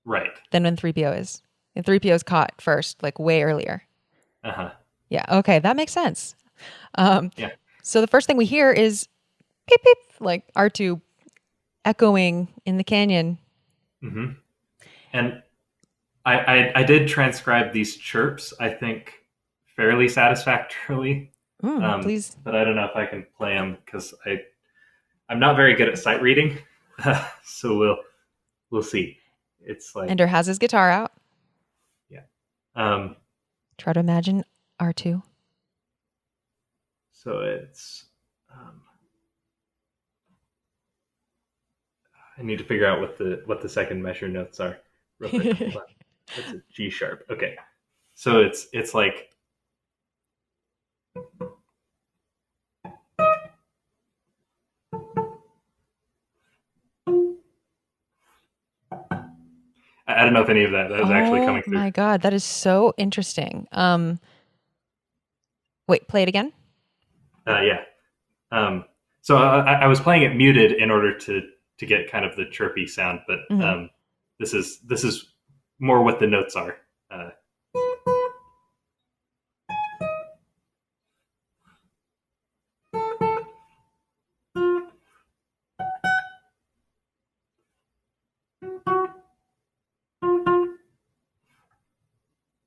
Right. than when 3PO is. And 3PO is caught first, like way earlier. Uh huh. Yeah, okay, that makes sense. Um, Yeah. so the first thing we hear is beep beep, like R2 echoing in the canyon. Hmm. And I did transcribe these chirps, I think, fairly satisfactorily. Please. But I don't know if I can play them because I'm not very good at sight reading. So we'll see. It's like Ender has his guitar out. yeah. Um, Try to imagine R2. so it's I need to figure out what the second measure notes are real quick. Hold on. That's a G sharp. Okay. So it's like I don't know if any of that is actually Oh coming through. my god, that is so interesting. Wait, play it again. Yeah. So I was playing it muted in order to get kind of the chirpy sound, but Hmm. this is more what the notes are. Uh,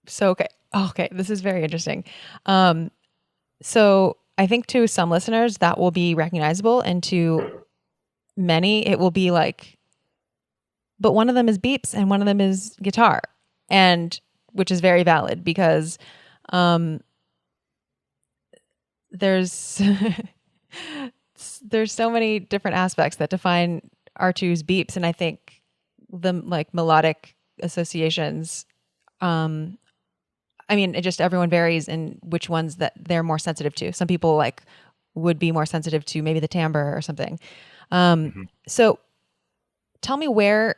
So okay. Oh, okay, this is very interesting. Um, so I think to some listeners that will be recognizable, and to many it will be like, but one of them is beeps and one of them is guitar, and which is very valid because um, there's there's so many different aspects that define R2's beeps, and I think the like melodic associations. Um, I mean, it just everyone varies in which ones that they're more sensitive to. Some people like would be more sensitive to maybe the timbre or something. Um, mhm. so tell me where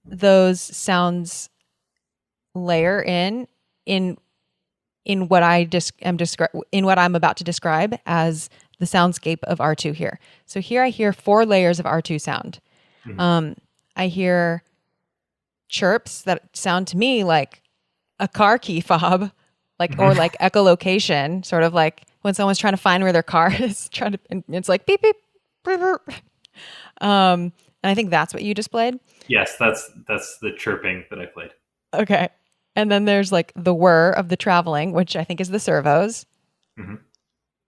those sounds layer in in what I just am in what I'm about to describe as the soundscape of R2 here. So here I hear 4 layers of R2 sound. Mhm. Um, I hear chirps that sound to me like a car key fob, like or Mhm. like echolocation, sort of like when someone's trying to find where their car is, trying to, and it's like beep beep, beep, beep. And I think that's what you displayed. Yes, that's the chirping that I played. Okay. And then there's like the whir of the traveling, which I think is the servos. Hmm.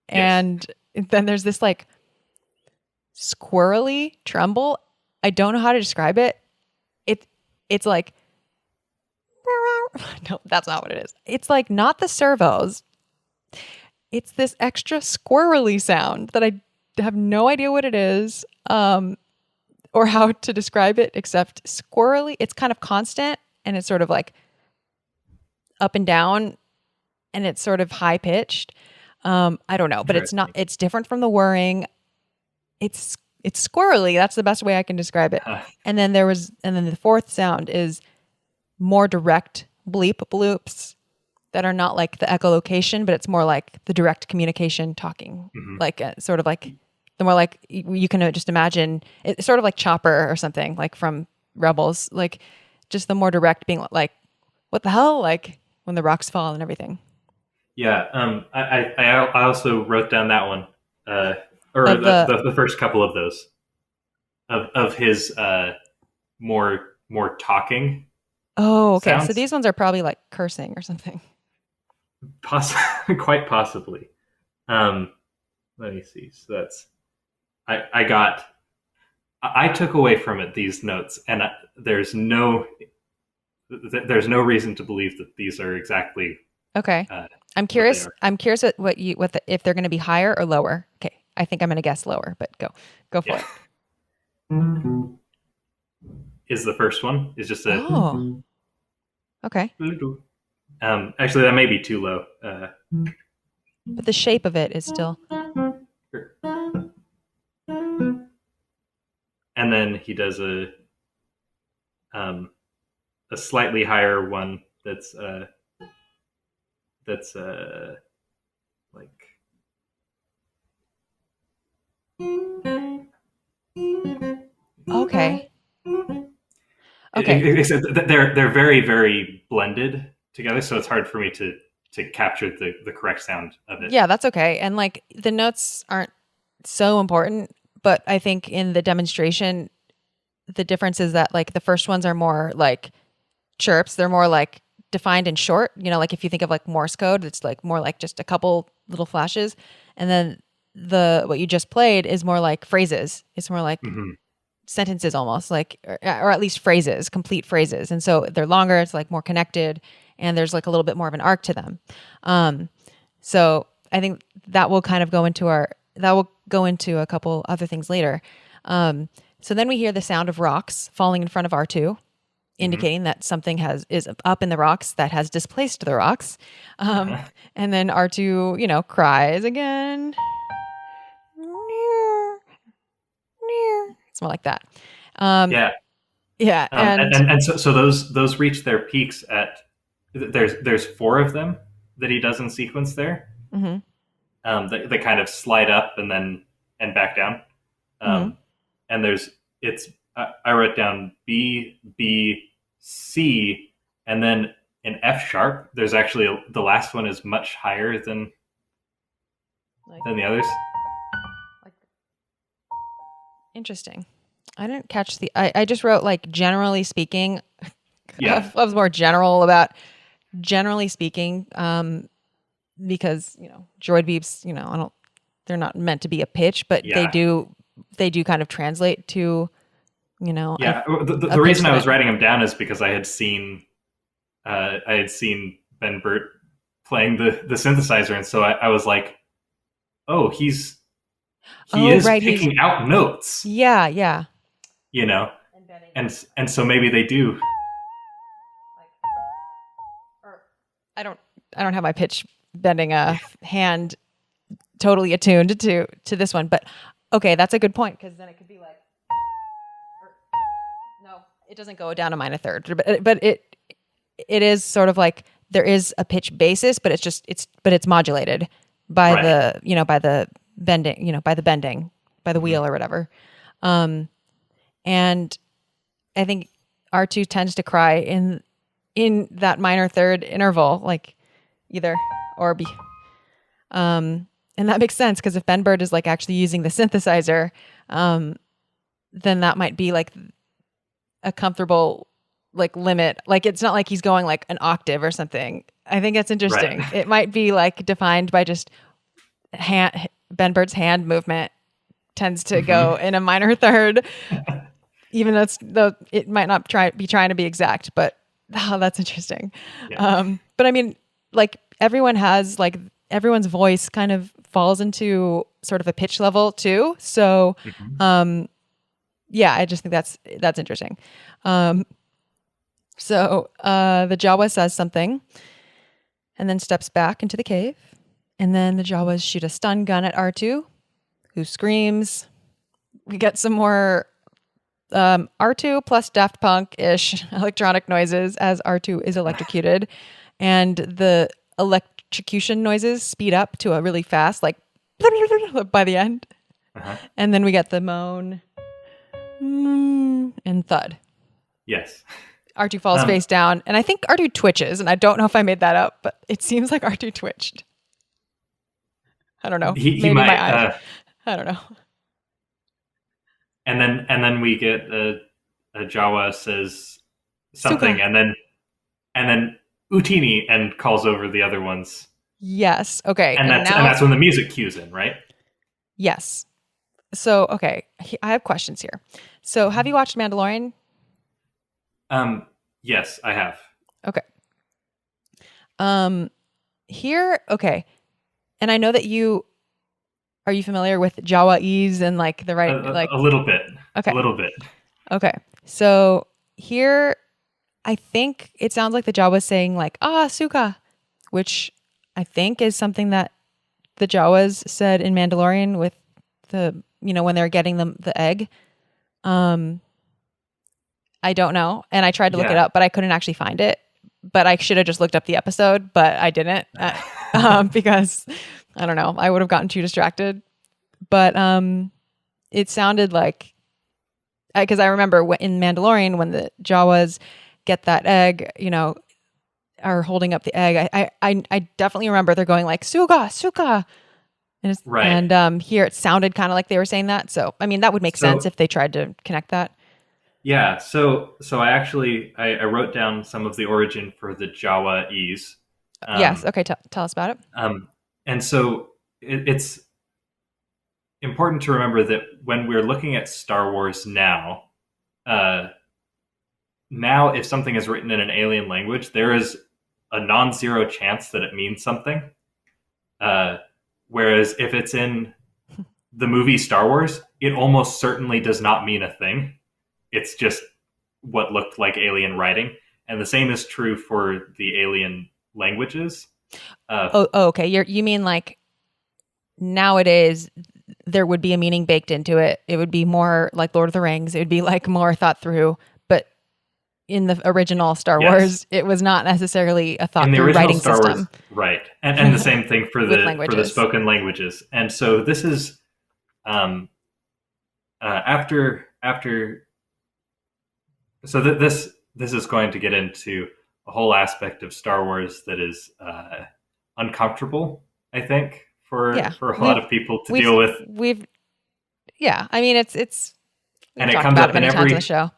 Yes. And then there's this like squirrely tremble. I don't know how to describe it. It it's like no, that's not what it is. It's like not the servos. It's this extra squirrely sound that I have no idea what it is, or how to describe it except squirrely. It's kind of constant and it's sort of like up and down and it's sort of high pitched. I don't know, but it's not. Interesting. It's different from the whirring. It's squirrely. That's the best way I can describe it. And then the fourth sound is more direct bleep bloops that are not like the echolocation, but it's more like the direct communication talking, Hmm. like sort of like the more like you can just imagine it's sort of like Chopper or something like from Rebels, like just the more direct being like, what the hell, like when the rocks fall and everything Yeah. I also wrote down that one, or of the the first couple of those of his more more talking Oh, okay. So sounds. these ones are probably like cursing or something. Quite possibly. Um, Let me see. So that's I took away from it these notes, and there's no reason to believe that these are exactly Okay. uh, I'm what they curious. are. I'm curious if they're going to be higher or lower. Okay. I think I'm going to guess lower, but go for Yeah, it. is the first one is just a. Oh, okay. Actually, that may be too low. But the shape of it is still And then he does um, a slightly higher one that's like okay. Okay. except that they're very very blended together, so it's hard for me to capture the correct sound of it. Yeah, that's okay. And like the notes aren't so important, but I think in the demonstration, the difference is that like the first ones are more like chirps. They're more like defined and short. You know, like if you think of like Morse code, it's like more like just a couple little flashes. And then the what you just played is more like phrases. It's more like Mm-hmm. sentences almost like or at least phrases, complete phrases. And so they're longer, it's like more connected and there's like a little bit more of an arc to them. Um so I think that will kind of go into a couple other things later. So then we hear the sound of rocks falling in front of Artoo, Mm-hmm. indicating that something is up in the rocks that has displaced the rocks. Um, Uh-huh. and then Artoo, cries again. It's more like that. Um, Yeah. yeah, and And so those reach their peaks at there's four of them that he does in sequence there. mhm, That kind of slide up and back down. mhm. Um, and there's it's I wrote down B B C and then an F sharp. There's actually the last one is much higher Like, than the others. like interesting. I didn't catch I just wrote like generally speaking. Yeah, I was more general about generally speaking, because droid beeps, I don't. They're not meant to be a pitch, but they yeah, do. They do kind of translate to yeah. a The pitch reason I that was writing them down is because I had seen Ben Burtt playing the synthesizer, and so I was like, oh, he Oh, is right. He's picking out notes, yeah, yeah. you know, Embedding and so maybe they do. like or I don't have my pitch bending Yeah, hand totally attuned to this one, but okay, that's a good point because then it could be like or, no, it doesn't go down a minor third, but it is sort of like there is a pitch basis, but it's modulated by right. the by the bending by the Mm-hmm. wheel or whatever. And I think R2 tends to cry in that minor third interval, like either or be. And that makes sense because if Ben Burtt is like actually using the synthesizer, then that might be like a comfortable like limit. Like it's not like he's going like an octave or something. I think it's Right. interesting. It might be like defined by just Ben Burtt's hand movement tends to go Mm-hmm. in a minor third, even though it might not be trying to be exact. But oh, that's interesting. Yeah. But I mean, like everyone's voice kind of falls into sort of a pitch level too. So Mm-hmm. yeah, I just think that's interesting. The Jawa says something and then steps back into the cave. And then the Jawas shoot a stun gun at Artoo, who screams. We get some more R2 plus Daft Punk-ish electronic noises as R2 is electrocuted. And the electrocution noises speed up to a really fast, like by the end. Uh-huh. And then we get the moan and thud. Yes. R2 falls Um, face down, and I think R2 twitches, and I don't know if I made that up, but it seems like R2 twitched. I don't know. he Maybe might. my eyes. I don't know. And then we get a Jawa says something, Suka. and then Utini and calls over the other ones, Yes. Okay. and And that's now, when the music cues in, right? yes. So, okay, I have questions here. So, have you watched Mandalorian? Yes, I have Okay. Um, here, okay. And I know that are you familiar with Jawaese and like the right, like, a little bit, a okay. little bit. Okay. So here, I think it sounds like the Jawas saying like, Suka, which I think is something that the Jawas said in Mandalorian with when they're getting the egg. Um, I don't know. And I tried to look it Yeah. up, but I couldn't actually find it. But I should have just looked up the episode, but I didn't because I don't know. I would have gotten too distracted. But it sounded like, because I remember in Mandalorian when the Jawas get that egg, are holding up the egg. I definitely remember they're going like Suga, Suka, Right. and here it sounded kind of like they were saying that. So I mean that would make sense if they tried to connect that. Yeah, so I wrote down some of the origin for the Jawaese. Yes. Okay. Tell us about it. And so it's important to remember that when we're looking at Star Wars now, now if something is written in an alien language, there is a non-zero chance that it means something. Whereas if it's in the movie Star Wars, it almost certainly does not mean a thing. It's just what looked like alien writing. And the same is true for the alien languages. Okay. You mean like nowadays there would be a meaning baked into it. It would be more like Lord of the Rings. It would be like more thought through. But in the original Star Wars, it was not necessarly a thought through writing Star system. Wars, right. And the same thing for the spoken languages. And so this is after so that this is going to get into a whole aspect of Star Wars that is uncomfortable, I think, for a lot of people to deal with. I mean, it's and it comes up in many times on the show.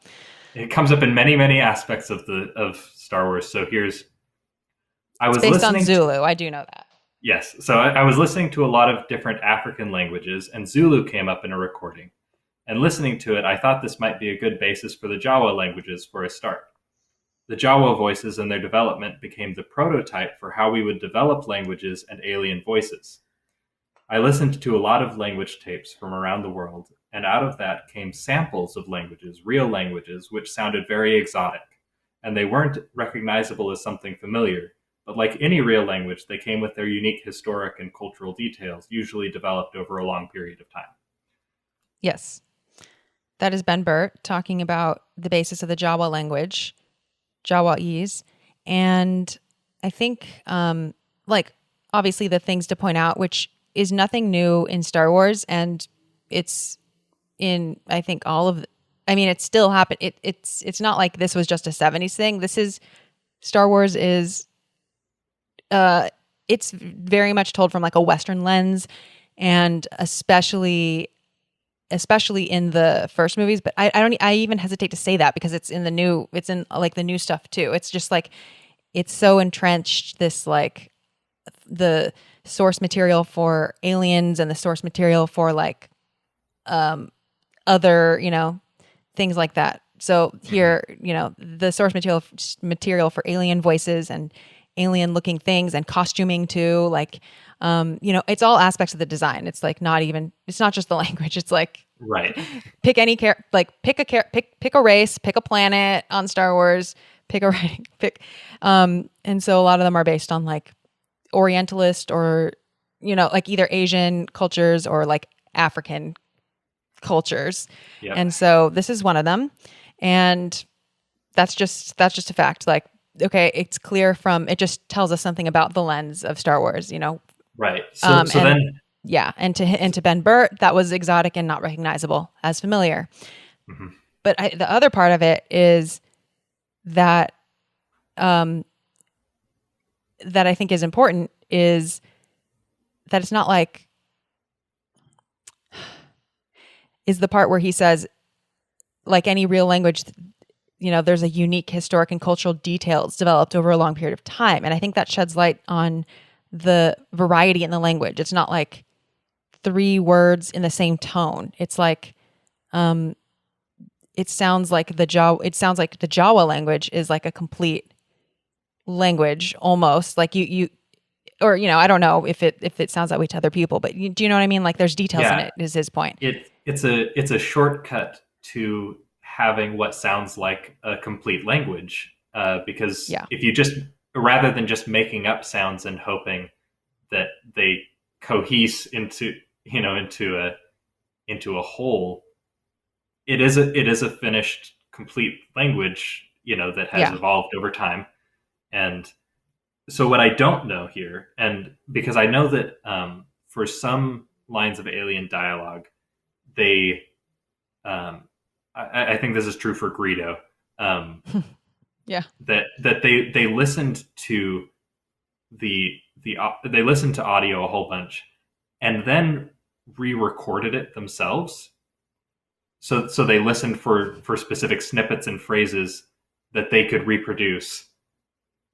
It comes up in many aspects of Star Wars. So I was based listening on Zulu. I do know that. Yes. So I was listening to a lot of different African languages, and Zulu came up in a recording. And listening to it, I thought this might be a good basis for the Jawa languages for a start. The Jawa voices and their development became the prototype for how we would develop languages and alien voices. I listened to a lot of language tapes from around the world, and out of that came samples of languages, real languages, which sounded very exotic. And they weren't recognizable as something familiar, but like any real language, they came with their unique historic and cultural details, usually developed over a long period of time. Yes. That is Ben Burtt talking about the basis of the Jawa language, Jawaese. And I think, obviously the things to point out, which is nothing new in Star Wars, and it's in, I think, it still happened. It's not like this was just a 70s thing. This is, Star Wars is, it's very much told from like a Western lens, and especially in the first movies, but I even hesitate to say that because it's in like the new stuff too. It's just like, it's so entrenched, this like the source material for aliens and the source material for like other, things like that. So here, the source material for alien voices and alien looking things and costuming too, like it's all aspects of the design. It's like it's not just the language. It's like, right. Pick any pick a race, pick a planet on Star Wars, and so a lot of them are based on like Orientalist or, like either Asian cultures or like African cultures. Yep. And so this is one of them. And that's just a fact. Like, okay, it's clear it just tells us something about the lens of Star Wars, Right. So then, yeah, and to Ben Burtt, that was exotic and not recognizable as familiar. Mm-hmm. But the other part of it is that that I think is important is that it's not like, is the part where he says, like any real language, there's a unique historic and cultural details developed over a long period of time. And I think that sheds light on the variety in the language. It's not like three words in the same tone. It's like, it sounds like the Jawa language is like a complete language almost. Like or I don't know if it sounds that way to other people, but do you know what I mean? Like there's details in it, is his point. It's a shortcut to having what sounds like a complete language, because if you just, rather than just making up sounds and hoping that they cohese into a whole, it is a finished complete language that has evolved over time. And so what I don't know here, and because I know that for some lines of alien dialogue, they I think this is true for Greedo. That they listened to they listened to audio a whole bunch and then re-recorded it themselves. So they listened for specific snippets and phrases that they could reproduce,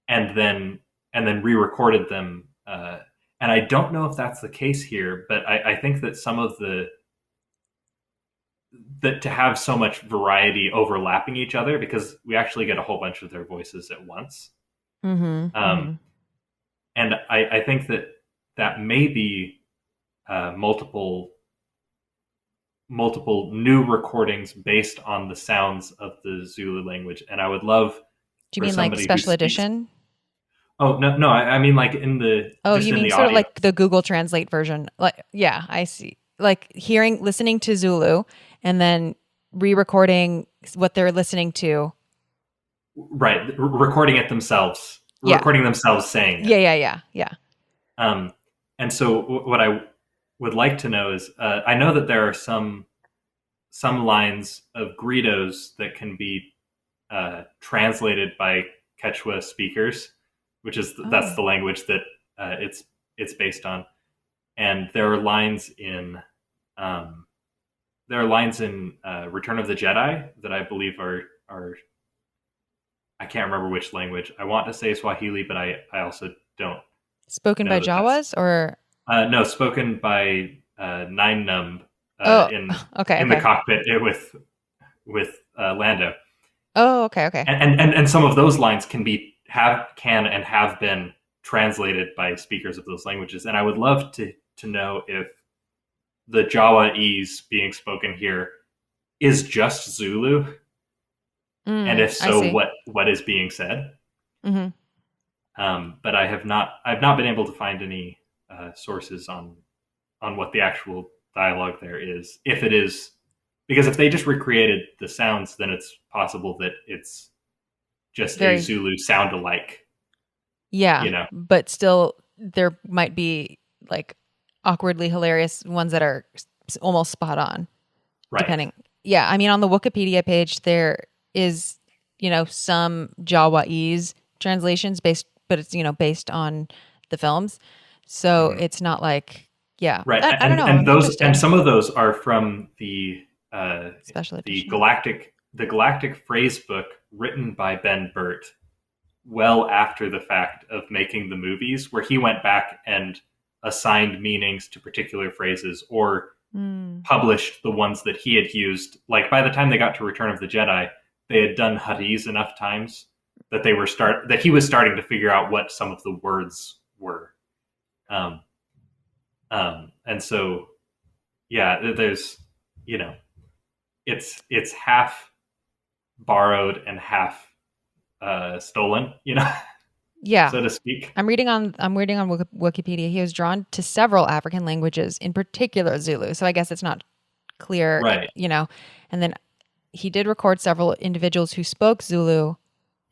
and then re-recorded them. And I don't know if that's the case here, but I think that some of that to have so much variety overlapping each other, because we actually get a whole bunch of their voices at once. And I think that may be multiple new recordings based on the sounds of the Zulu language. And I would love. Do you mean like special edition? Oh no! I mean like in the. Oh, you mean sort of like the Google Translate version? Like, yeah, I see. Like listening to Zulu, and then re-recording what they're listening to. Right, recording it themselves. Yeah. Recording themselves saying it. Yeah. And so what I would like to know is, I know that there are some lines of Greedos that can be translated by Quechua speakers, which is that's the language that it's based on. And there are lines in Return of the Jedi that I believe are I can't remember which language. I want to say Swahili, but I also don't. Spoken by Jawas or no, spoken by Nine Numb in the cockpit with Lando. Oh, okay. And some of those lines can have been translated by speakers of those languages. And I would love to know if the Jawaese being spoken here is just Zulu, and if so, what is being said. But I've not been able to find any sources on what the actual dialogue there is. If it is, because if they just recreated the sounds, then it's possible that it's just a Zulu sound alike. Yeah, but still, there might be like awkwardly hilarious ones that are almost spot on, right? Depending. Yeah, I mean, on the Wikipedia page there is some Jawaese translations but it's based on the films, so it's not like right. I don't know. And some of those are from the special edition. the Galactic Phrase Book written by Ben Burtt well after the fact of making the movies, where he went back and assigned meanings to particular phrases or published the ones that he had used. Like by the time they got to Return of the Jedi, they had done Huttese enough times that he was starting to figure out what some of the words were. And so, there's, it's half borrowed and half stolen, so to speak. I'm reading on Wikipedia. He was drawn to several African languages, in particular Zulu. So I guess it's not clear, right? And then he did record several individuals who spoke Zulu,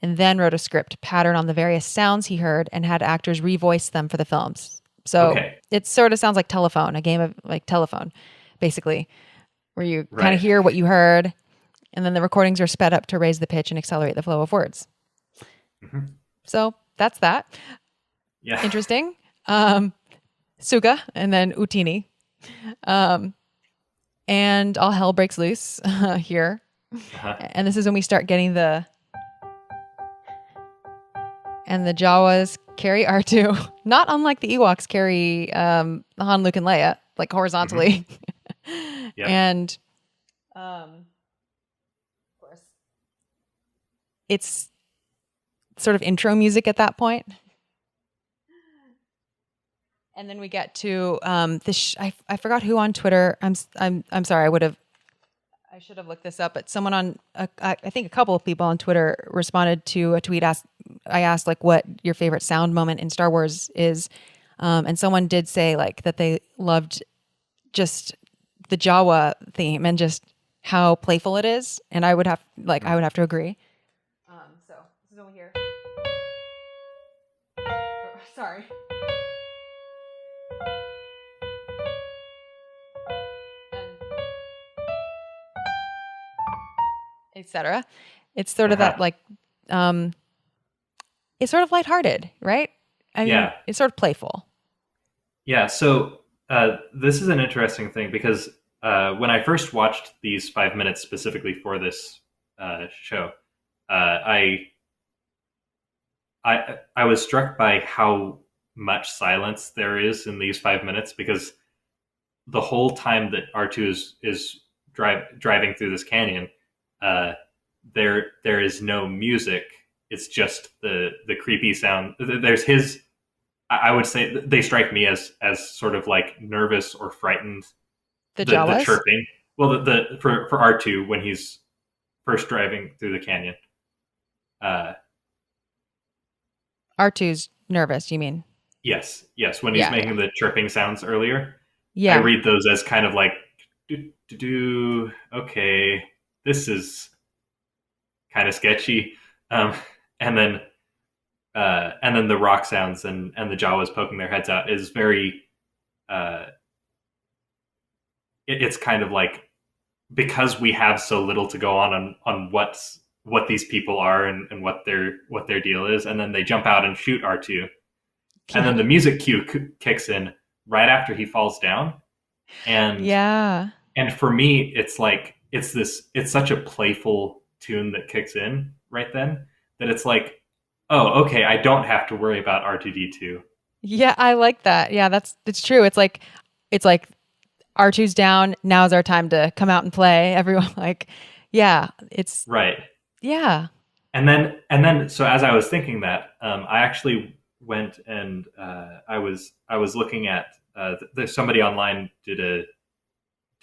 and then wrote a script patterned on the various sounds he heard and had actors revoice them for the films. So it sort of sounds like telephone, a game of like telephone, basically, where you kind of hear what you heard, and then the recordings are sped up to raise the pitch and accelerate the flow of words. So that's that. Yeah. Interesting. Suga and then Utini. And all hell breaks loose here. Uh-huh. And this is when we start getting the Jawas carry Artoo, not unlike the Ewoks carry Han, Luke, and Leia, like Hmm. horizontally. Yep. And of course, it's sort of intro music at that point. And then we get to this. I forgot who on Twitter. I'm sorry. I should have looked this up. But someone on I think a couple of people on Twitter responded to a tweet. I asked like what your favorite sound moment in Star Wars is, and someone did say like that they loved just the Jawa theme and just how playful it is. And I would have to agree. So this is over here. Sorry. Etc. It's sort of Uh-huh. that like, it's sort of lighthearted, right? I mean, Yeah. it's sort of playful. Yeah. So this is an interesting thing because when I first watched these 5 minutes specifically for this show, I I was struck by how much silence there is in these 5 minutes because the whole time that R2 is driving through this canyon, uh, there is no music. It's just the creepy sound. There's his. I would say they strike me as sort of like nervous or frightened. The The Jawas, chirping. Well, the for R2 when he's first driving through the canyon. Uh, R2's nervous. You mean? yes. When he's Yeah, yeah, making the chirping sounds earlier, I yeah. read those as kind of like, do okay, this is kind of sketchy, um, and then the rock sounds and the Jawas poking their heads out is very. Uh, it's kind of like because we have so little to go on what these people are and what their deal is, and then they jump out and shoot R2, and Yeah, then the music cue kicks in right after he falls down, and yeah, and for me it's such a playful tune that kicks in right then that it's like, oh, okay, I don't have to worry about R2D2. yeah. I like that. Yeah, it's true. It's like R2's down. Now's our time to come out and play. Everyone like, yeah. It's Right. yeah. And then so as I was thinking that, I actually went and I was looking at somebody online did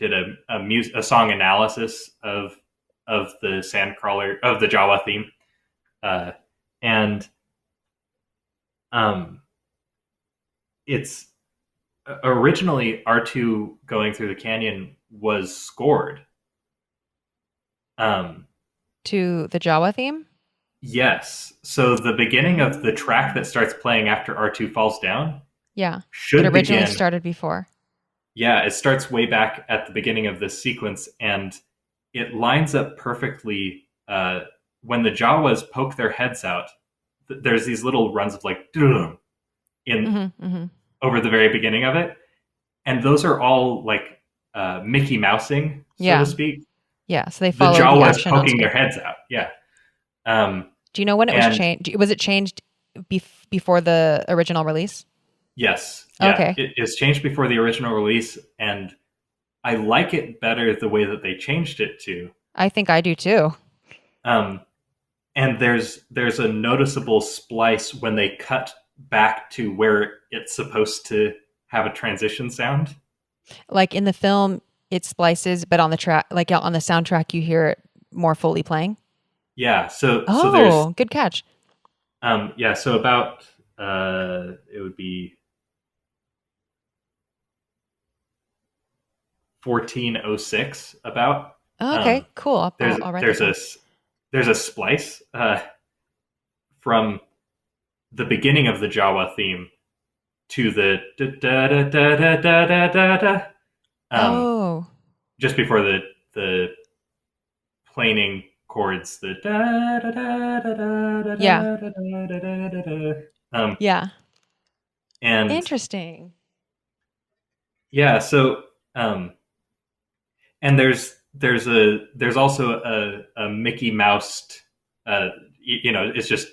a song analysis of the Sandcrawler of the Jawa theme, uh, and um, it's originally R2 going through the canyon was scored. Um, To the Jawa theme. yes, so the beginning of the track that starts playing after R2 falls down Yeah, it should originally begin. started before. Yeah, it starts way back at the beginning of this sequence, and it lines up perfectly. When the Jawas poke their heads out, there's these little runs of like in Mm-hmm, mm-hmm. over the very beginning of it, and those are all like Mickey Mousing, so to Yeah, speak. yeah. So they The follow the Jawas action on poking their screen. heads out. Yeah. Um, Do you know when it was and changed? Was it changed before the original release? yes, yeah, Okay. it is changed before the original release, and I like it better the way that they changed it to. I think I do too. Um, and there's a noticeable splice when they cut back to where it's supposed to have a transition sound. Like in the film, it splices, but on the track, like on the soundtrack, you hear it more fully playing. Yeah, so there's Oh, good catch. yeah, so about it would be 1406 about. Oh, okay, Um, cool. there's I'll write that there's a down. there's a splice from the beginning of the Jawa theme to the da da da da da da da da, um, Oh, just before the planing chords, the da da da da da yeah, da da da da da da. yeah. And Interesting. yeah, so um, and there's also a Mickey Mouse. It's just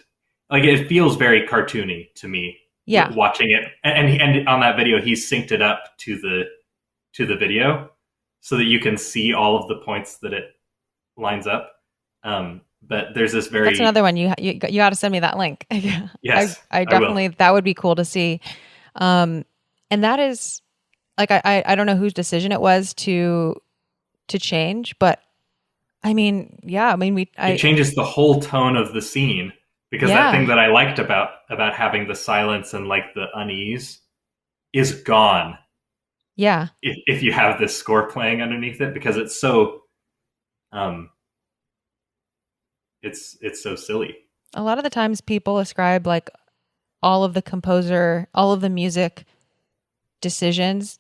like it feels very cartoony to me Yeah. watching it, and on that video, he's synced it up to the video so that you can see all of the points that it lines up. But there's this That's very another one. You got to send me that link. yes, I I will. definitely, that would be cool to see. And that is like, I don't know whose decision it was to change, but I mean, yeah, I mean, It changes the whole tone of the scene because that thing yeah, that I liked about having the silence and like the unease is gone yeah. if you have this score playing underneath it because it's so um it's so silly. A lot of the times people ascribe like all of the music decisions,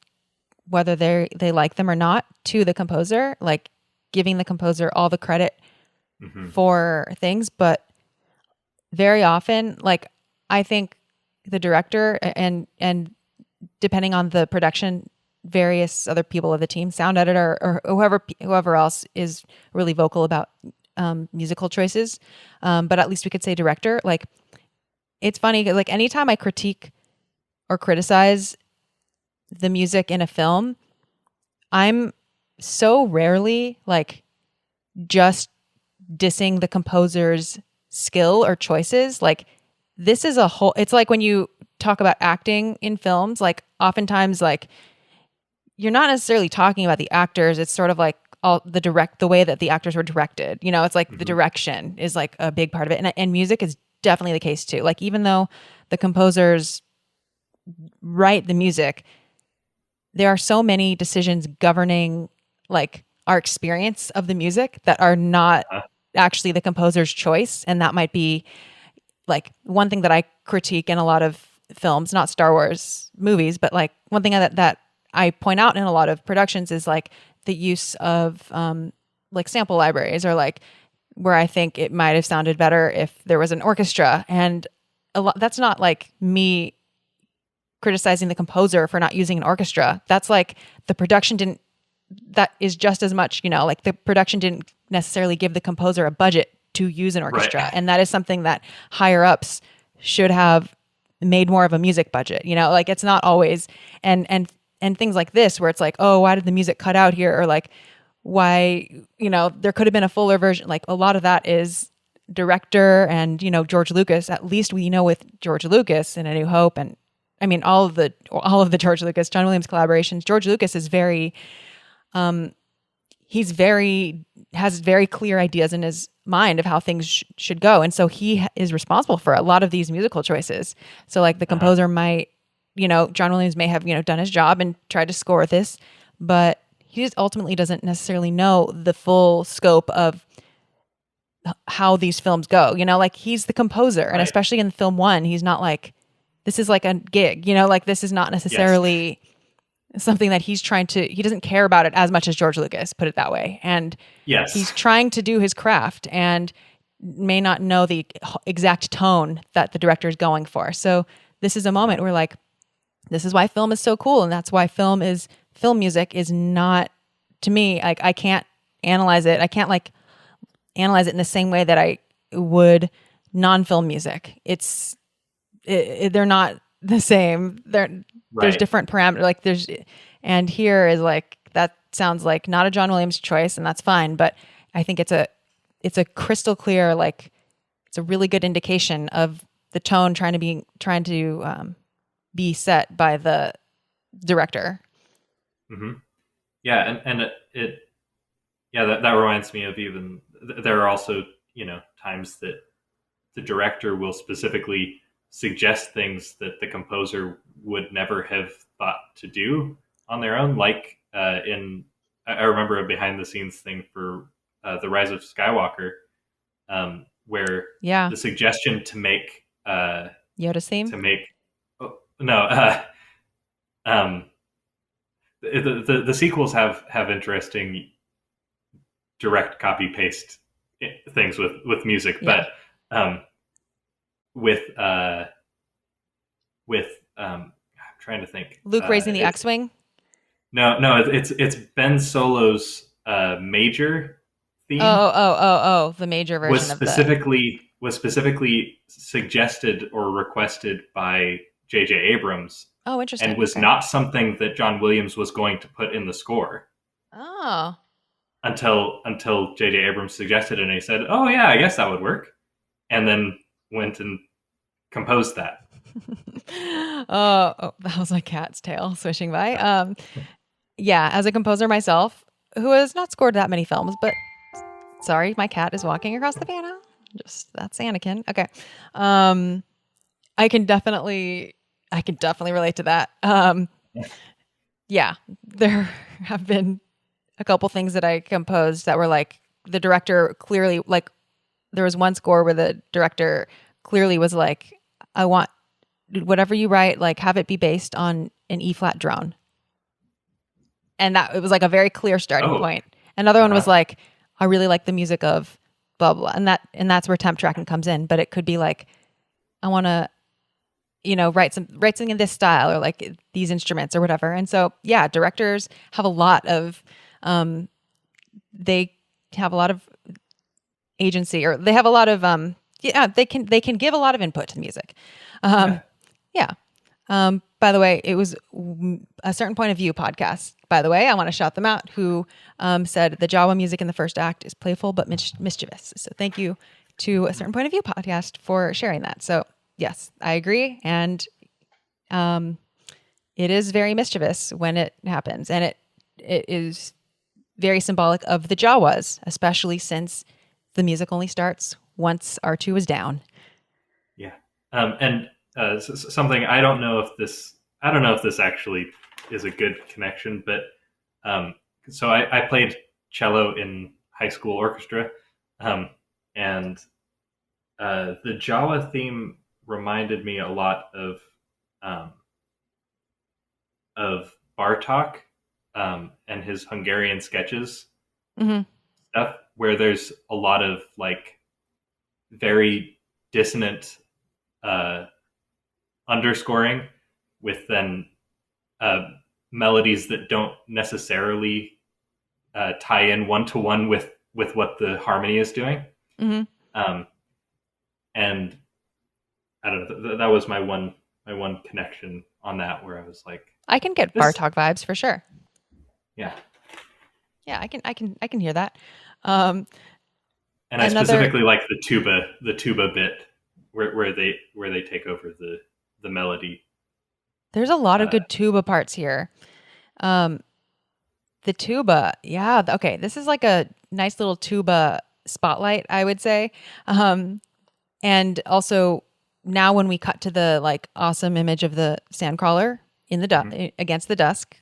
whether they like them or not, to the composer, like giving the composer all the credit Hmm. for things. But very often, like I think the director and depending on the production, various other people of the team, sound editor or whoever else is really vocal about musical choices. But at least we could say director. Like it's funny, like anytime I critique or criticize the music in a film, I'm so rarely like just dissing the composer's skill or choices. Like this is a whole, it's like when you talk about acting in films, like oftentimes like you're not necessarily talking about the actors. It's sort of like all the way that the actors were directed. You know, it's like the Hmm. direction is like a big part of it. And music is definitely the case too. Like even though the composers write the music, there are so many decisions governing like our experience of the music that are not Uh, actually the composer's choice. And that might be like one thing that I critique in a lot of films, not Star Wars movies, but like one thing that I point out in a lot of productions is like the use of like sample libraries, or like where I think it might have sounded better if there was an orchestra. And a lot, that's not like me criticizing the composer for not using an orchestra. That's like the production didn't, that is just as much, you know, like the production didn't necessarily give the composer a budget to use an right. orchestra. And that is something that higher ups should have made more of a music budget, you know, like it's not always, and things like this where it's like, oh, why did the music cut out here? Or like, why, you know, there could have been a fuller version. Like a lot of that is director and, you know, George Lucas. At least we know with George Lucas and A New Hope, and I mean all of the George Lucas, John Williams collaborations. George Lucas is very he's very has very clear ideas in his mind of how things should go, and so he is responsible for a lot of these musical choices. So like the Uh-huh. composer might, you know, John Williams may have, you know, done his job and tried to score this, but he just ultimately doesn't necessarily know the full scope of how these films go. You know, like he's the composer, and Right. especially in film one, he's not like, this is like a gig, you know, like this is not Yes. necessarily something that he doesn't care about it as much as George Lucas, put it that way. And he's Yes. trying to do his craft and may not know the exact tone that the director is going for. So this is a Uh-huh. moment where like, this is why film is so cool. And that's why film music is not, to me, like I can't analyze it. I can't like analyze it in the same way that I would non-film music. They're not the same. There's Right. different parameters. Like and here is like, that sounds like not a John Williams choice, and that's fine. But I think it's a crystal clear, like it's a really good indication of the tone trying to be set by the director. Hmm. Yeah, and it yeah, that reminds me of even there are also, times that the director will specifically suggest things that the composer would never have thought to do on their own. Like in I remember a behind the scenes thing for the Rise of Skywalker, where Yeah. the suggestion Yoda's theme. to make oh, no um, the sequels have interesting direct copy paste things with music, Yeah. but um, with with I'm trying to think. Luke raising the X-Wing. No, it's Ben Solo's major theme Oh, the major was version of the. specifically suggested or requested by J.J. Abrams, Oh, and interesting. was Okay. not something that John Williams was going to put in the score Oh. until J.J. Abrams suggested it, and he said, "Oh yeah, I guess that would work," and then went and composed that. Oh, that was my cat's tail swishing by. Yeah, as a composer myself, who has not scored that many films, but sorry, my cat is walking across the piano. Just that's Anakin. Okay. Um, I can definitely, I can definitely relate to that. Yeah, there have been a couple things that I composed that were like the director clearly like there was one score where the director clearly was like, I want whatever you write, like have it be based on an E flat drone. And that it was like a very clear starting Oh, point. Another one was uh-huh. like, I really like the music of blah blah, and that's where temp tracking comes in. But it could be like, I want to, write something in this style or like these instruments or whatever. And so yeah, directors have a lot of, they have a lot of agency, or they have a lot of, yeah, they can give a lot of input to the music. Yeah. Yeah. By the way, it was a certain point of view podcast. By the way, I want to shout them out. Who said the Jawa music in the first act is playful but mischievous. So thank you to a certain point of view podcast for sharing that. So yes, I agree, and it is very mischievous when it happens, and it is very symbolic of the Jawas, especially since the music only starts once Artoo is down. Yeah. And something I don't know if this actually is a good connection, but um, so I played cello in high school orchestra, um, and the Jawa theme reminded me a lot um, of Bartok and his Hungarian sketches Hmm. stuff, where there's a lot of like very dissonant uh, underscoring with then uh, melodies that don't necessarily tie in one to one with what the harmony is doing. Hmm. Um, and I don't know. That was my one connection on that, where I was like, I can get this, Bartok vibes for sure. yeah. Yeah, I can hear that. Um, And I another specifically like the tuba bit where they take over the melody. There's a lot of Uh, good tuba parts here. Um, the tuba, yeah, okay, this is like a nice little tuba spotlight, I would say. And also now when we cut to the like awesome image of the Sandcrawler in the mhm. against the dusk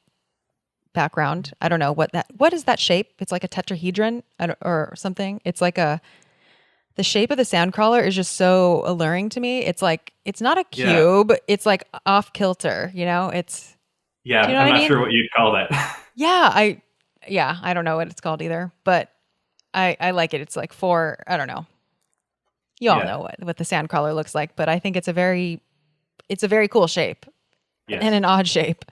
background, I don't know what is that shape? It's like a tetrahedron or something. It's like the shape of the Sandcrawler is just so alluring to me. It's like it's not a Yeah, cube. It's like off kilter. It's. yeah. Do you know what I'm I not mean? sure what you'd call that. Yeah, I don't know what it's called either, but I like it. It's like I don't know. You all Yeah. know what the Sandcrawler looks like, but I think it's a very cool shape and Yes. an odd shape.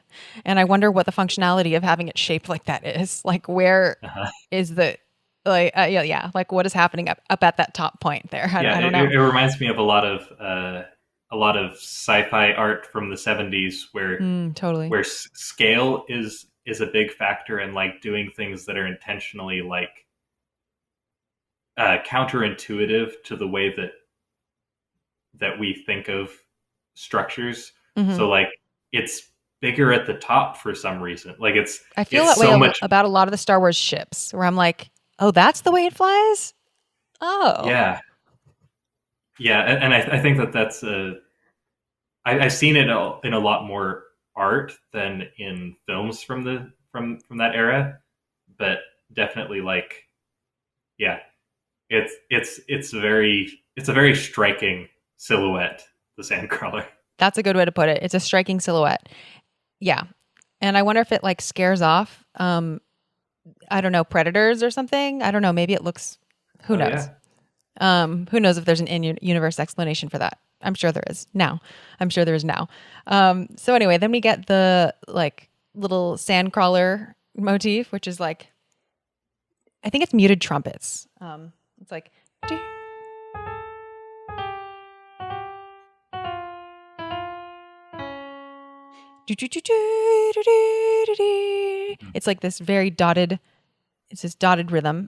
And I wonder what the functionality of having it shaped like that is. Like where Uh-huh. is the yeah, like what is happening up at that top point there? Yeah. I don't know. It reminds me of a lot of sci-fi art from the '70s Totally. where scale is a big factor in like doing things that are intentionally like counterintuitive to the way that we think of structures. Hmm. So like it's bigger at the top for some reason. Like I feel it's that way so much. about a lot of the Star Wars ships, where I'm like, oh, that's the way it flies. Oh. Yeah, yeah, and I think that's I've seen it in a lot more art than in films from from that era, but definitely like yeah, it's a very striking silhouette, the Sandcrawler. That's a good way to put it. It's a striking silhouette. Yeah. And I wonder if it like scares off I don't know, predators or something. I don't know, maybe it looks who Oh knows. yeah, Who knows if there's an in-universe explanation for that. I'm sure there is now. I'm sure there is now. So anyway, then we get the like little sandcrawler motif, which is like I think it's muted trumpets. It's like. It's like this very dotted. It's this dotted rhythm.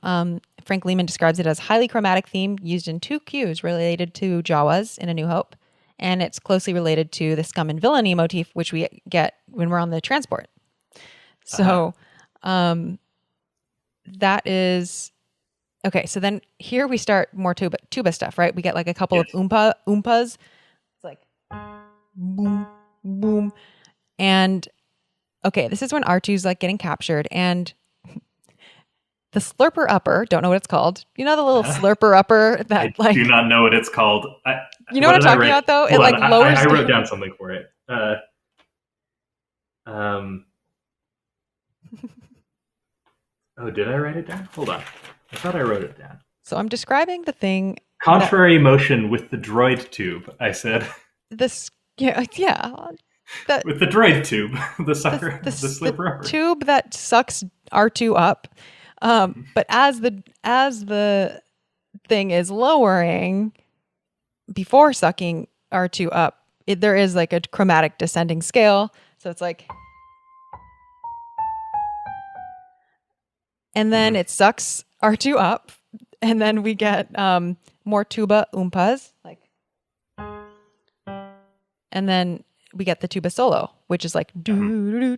Frank Lehman describes it as highly chromatic theme used in 2 cues related to Jawas in A New Hope, and it's closely related to the Scum and Villainy motif, which we get when we're on the transport. So, that is okay. So then here we start more tuba stuff, right? We get like a couple of oompas. It's like boom, boom, and okay, this is when Artoo's like getting captured, and the slurper upper, don't know what it's called. You know the little slurper upper that I do not know what it's called. You know what I'm talking about though? It like lowers. I wrote down something for it. Oh, did I write it down? Hold on. I thought I wrote it down. So I'm describing the thing. Contrary motion with the droid tube, I said. This, yeah. With the droid tube, the sucker, the slipper upper. Tube that sucks R2 up. But as the thing is lowering before sucking R2 up, there is like a chromatic descending scale. So it's like, and then it sucks R2 up, and then we get more tuba oompas, like, and then we get the tuba solo, which is like that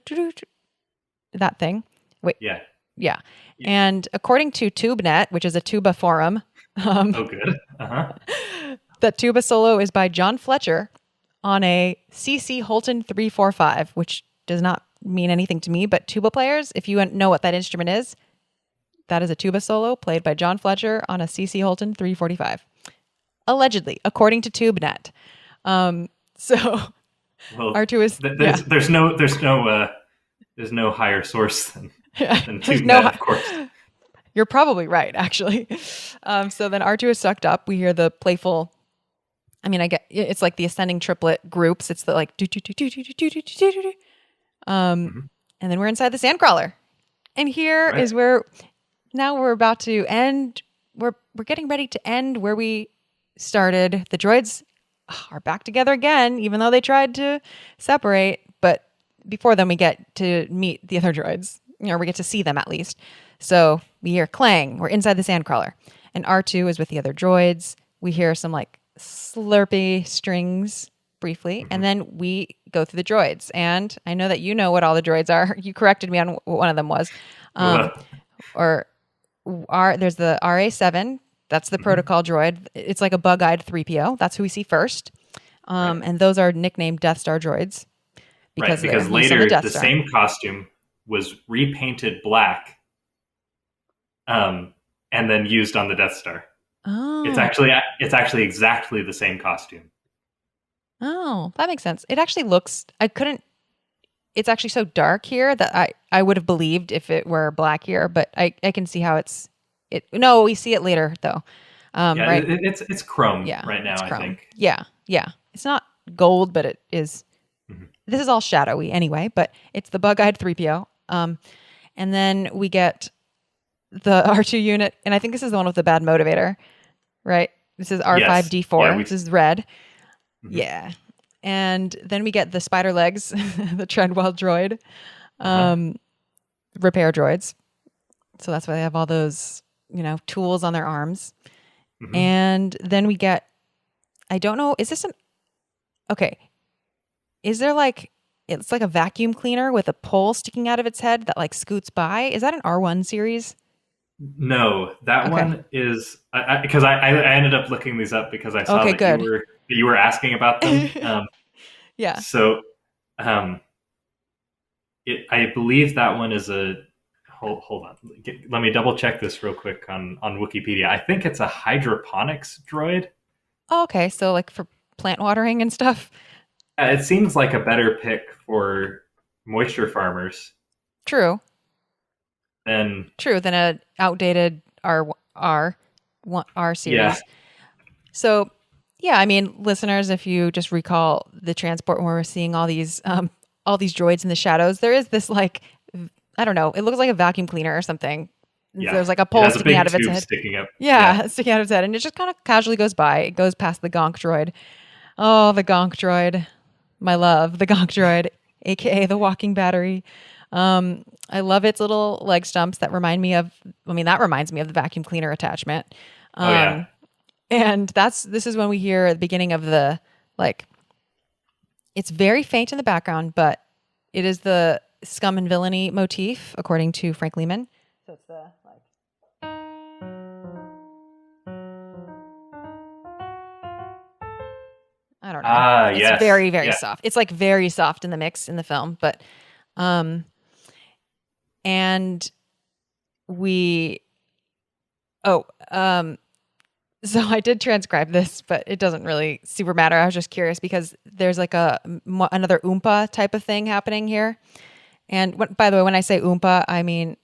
thing. Wait, yeah. And according to TubeNet, which is a tuba forum, good. the tuba solo is by John Fletcher on a CC Holton 345, which does not mean anything to me, but tuba players, if you know what that instrument is, that is a tuba solo played by John Fletcher on a CC Holton 345. Allegedly, according to TubeNet. So R2 is there's no higher source than TubeNet, of course. You're probably right, actually. So then R2 is sucked up. We hear the playful. I mean, I get it's like the ascending triplet groups. It's the like and then we're inside the Sandcrawler, and here is where now we're about to end. We're getting ready to end where we started. The droids are back together again, even though they tried to separate. But before then, we get to meet the other droids. Or we get to see them at least. So we hear clang. We're inside the Sandcrawler. And R2 is with the other droids. We hear some like slurpy strings briefly. And then we go through the droids. And I know that you know what all the droids are. You corrected me on what one of them was. There's the RA7. That's the protocol droid. It's like a bug-eyed 3PO. That's who we see first. And those are nicknamed Death Star droids. Because later the same costume was repainted black and then used on the Death Star. Oh. It's actually exactly the same costume. Oh, that makes sense. It actually looks it's actually so dark here that I would have believed if it were black here, but I can see how no, we see it later though. Right? It's chrome right now, I think. Yeah. It's not gold, but it is. This is all shadowy anyway, but it's the bug-eyed 3PO. And then we get the R2 unit, and I think this is the one with the bad motivator, right? This is R5D4. Yes. This is red. Yeah. And then we get the spider legs, the Treadwell droid, repair droids. So that's why they have all those, tools on their arms. And then we get, I don't know, is there it's like a vacuum cleaner with a pole sticking out of its head that like scoots by. Is that an R1 series? No, that one is because I ended up looking these up because I saw that you were asking about them. Yeah. So, I believe that one is a hold on. Let me double check this real quick on Wikipedia. I think it's a hydroponics droid. Oh, okay, so like for plant watering and stuff. It seems like a better pick for moisture farmers. True. Than an outdated R series. Yeah. So, yeah, I mean, listeners, if you just recall the transport when we're seeing all these droids in the shadows, there is this like, I don't know, it looks like a vacuum cleaner or something Yeah. There's like a It pole has a sticking out big of its tube head. sticking up. Yeah, sticking out of its head. And it just kind of casually goes by. It goes past the Gonk droid. Oh, the Gonk droid. My love, the Gonk droid, aka the walking battery. I love its little leg stumps that remind me of, that reminds me of the vacuum cleaner attachment. Oh yeah. And this is when we hear the beginning of the, like, it's very faint in the background, but it is the Scum and Villainy motif, according to Frank Lehman. So it's the, like, I don't know. It's yes. very, very Yeah. soft. It's like very soft in the mix in the film, but, and we, so I did transcribe this, but it doesn't really super matter. I was just curious because there's like another oompa type of thing happening here. And by the way, when I say oompa, I mean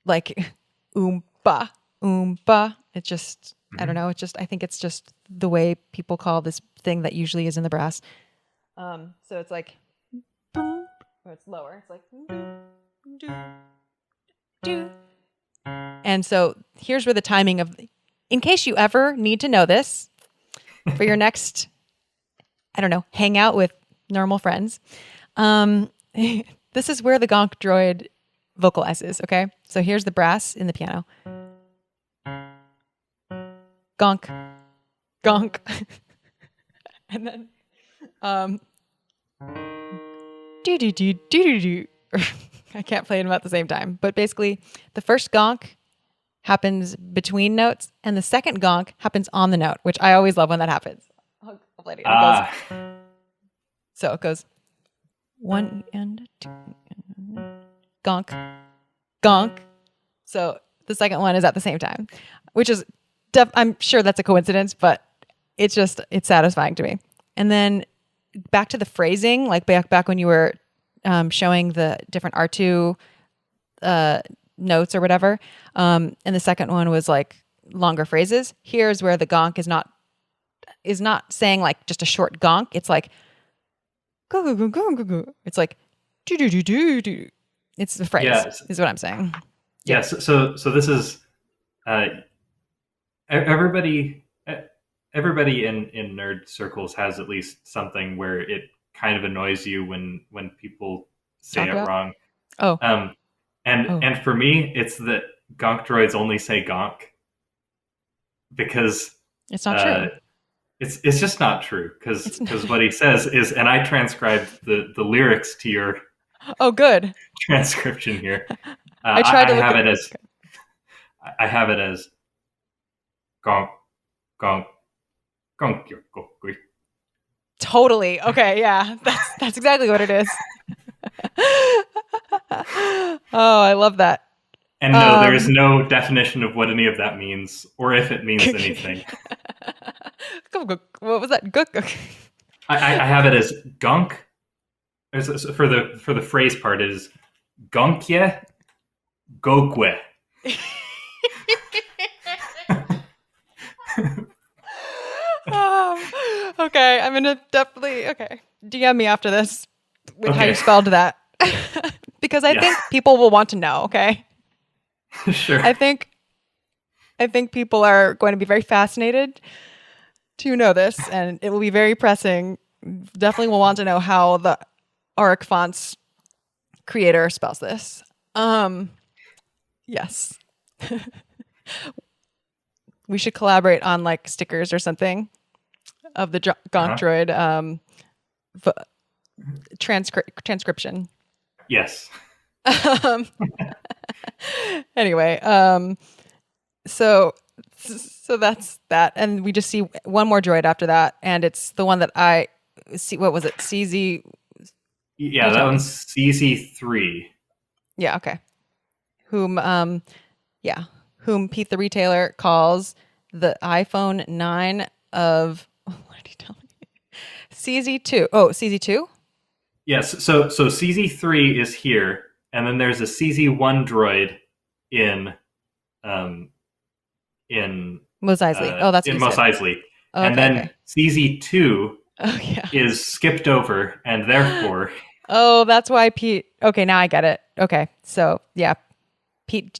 like oompa. It just, I don't know. It just, I think it's just the way people call this thing that usually is in the brass. So it's like, or it's lower. It's like, and so here's where the timing of, in case you ever need to know this for your next, I don't know, hang out with normal friends. This is where the Gonk droid vocalizes. Okay. So here's the brass in the piano. Gonk, gonk. And then, do. I can't play them at the same time, but basically the first gonk happens between notes and the second gonk happens on the note, which I always love when that happens. I'll play it again. So it goes 1 and 2, gonk, gonk. So the second one is at the same time, which is, I'm sure that's a coincidence, but it's satisfying to me. And then back to the phrasing, like back when you were showing the different Artoo notes or whatever. And the second one was like longer phrases. Here's where the gonk is not saying like just a short gonk. It's like go go go go go go. It's like do do do do do. It's the phrase is what I'm saying. Yes. Yeah, so this is everybody in nerd circles has at least something where it kind of annoys you when people say it wrong. And for me, it's that gonk droids only say gonk because it's not true. It's just not true because what he says is, and I transcribed the lyrics to your good transcription here. I tried to have it as gonk gonk gonk gonk. Totally. Okay. Yeah. That's exactly what it is. Oh, I love that. And no, there is no definition of what any of that means or if it means anything. What was that? I have it as gunk. For the phrase part, it is Gonk-yeh, Gokwe. Okay, I'm gonna definitely DM me after this with how you spelled that because I think people will want to know. Okay, sure. I think people are going to be very fascinated to know this, and it will be very pressing. Definitely will want to know how the AurekFonts creator spells this. Yes. We should collaborate on like stickers or something of the Gonk droid transcription. Yes. Anyway, so that's that, and we just see one more droid after that, and it's the one that I see. What was it? CZ. Yeah, that one's CZ3. Yeah. Okay. Whom Pete the Retailer calls the iPhone 9 of, what did he tell me? CZ2. Oh, CZ2? Yes. So CZ3 is here, and then there's a CZ1 droid in Mos Eisley. That's in Mos Eisley. Okay, and then CZ2 yeah. is skipped over, and therefore... Oh, that's why Pete... Okay, now I get it. Okay, so yeah, Pete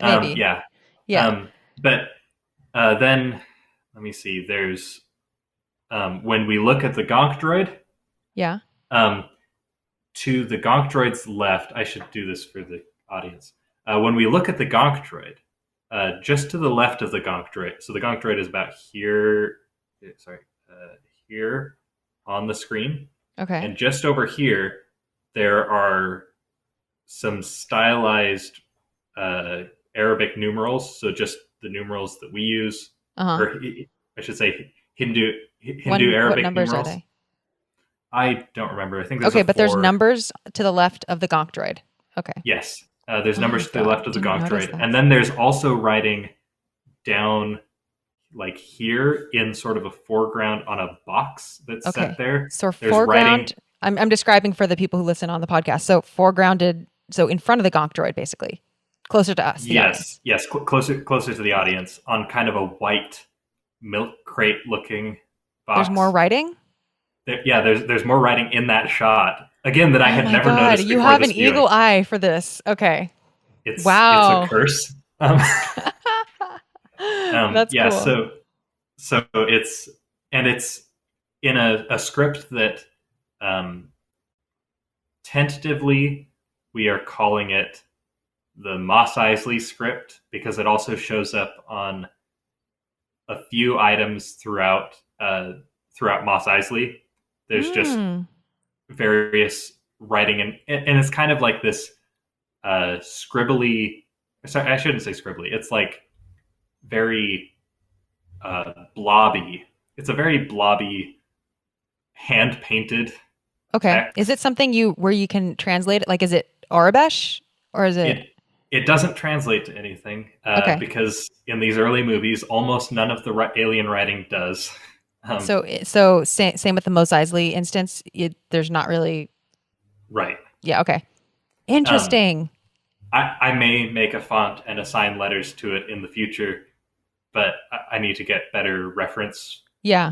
Maybe. Yeah. Yeah. Um, but then let me see. There's when we look at the Gonk droid, Yeah. um, to the Gonk droid's left. I should do this for the audience. When we look at the Gonk droid, just to the left of the Gonk droid. So the Gonk droid is about here. Sorry, here on the screen, Okay. and just over here there are some stylized Arabic numerals. So just the numerals that we use, Uh-huh. or I should say Hindu What Arabic numbers are numerals. they? I don't remember. I think there's Okay, a but there's four. numbers to the left of the Gonk droid. Okay. Yes, there's Oh my numbers to the God. left of the Didn't Gonk notice droid, that. and then there's also writing down like here in sort of a foreground on a box that's Okay. set there. So There's foreground, writing. I'm describing for the people who listen on the podcast. So foregrounded, so in front of the Gonk droid, basically, closer to us, the audience. Yes, closer to the audience on kind of a white milk crate looking box. There's more writing? There's more writing in that shot. Again, that I Oh had my never God. noticed You before have this an viewing. eagle eye for this. Okay. It's Wow. a curse. That's yeah, cool. so it's in a script that tentatively we are calling it the Mos Eisley script because it also shows up on a few items throughout Mos Eisley. There's just various writing and it's kind of like this scribbly. Sorry, I shouldn't say scribbly. It's like very blobby. It's a very blobby, hand painted. Okay. Text. Is it something where you can translate it? Like, is it Arabic or is it? It doesn't translate to anything Okay. because in these early movies, almost none of the alien writing does. So same with the Mos Eisley instance. There's not really. Right. Yeah. Okay. Interesting. I may make a font and assign letters to it in the future, but I need to get better reference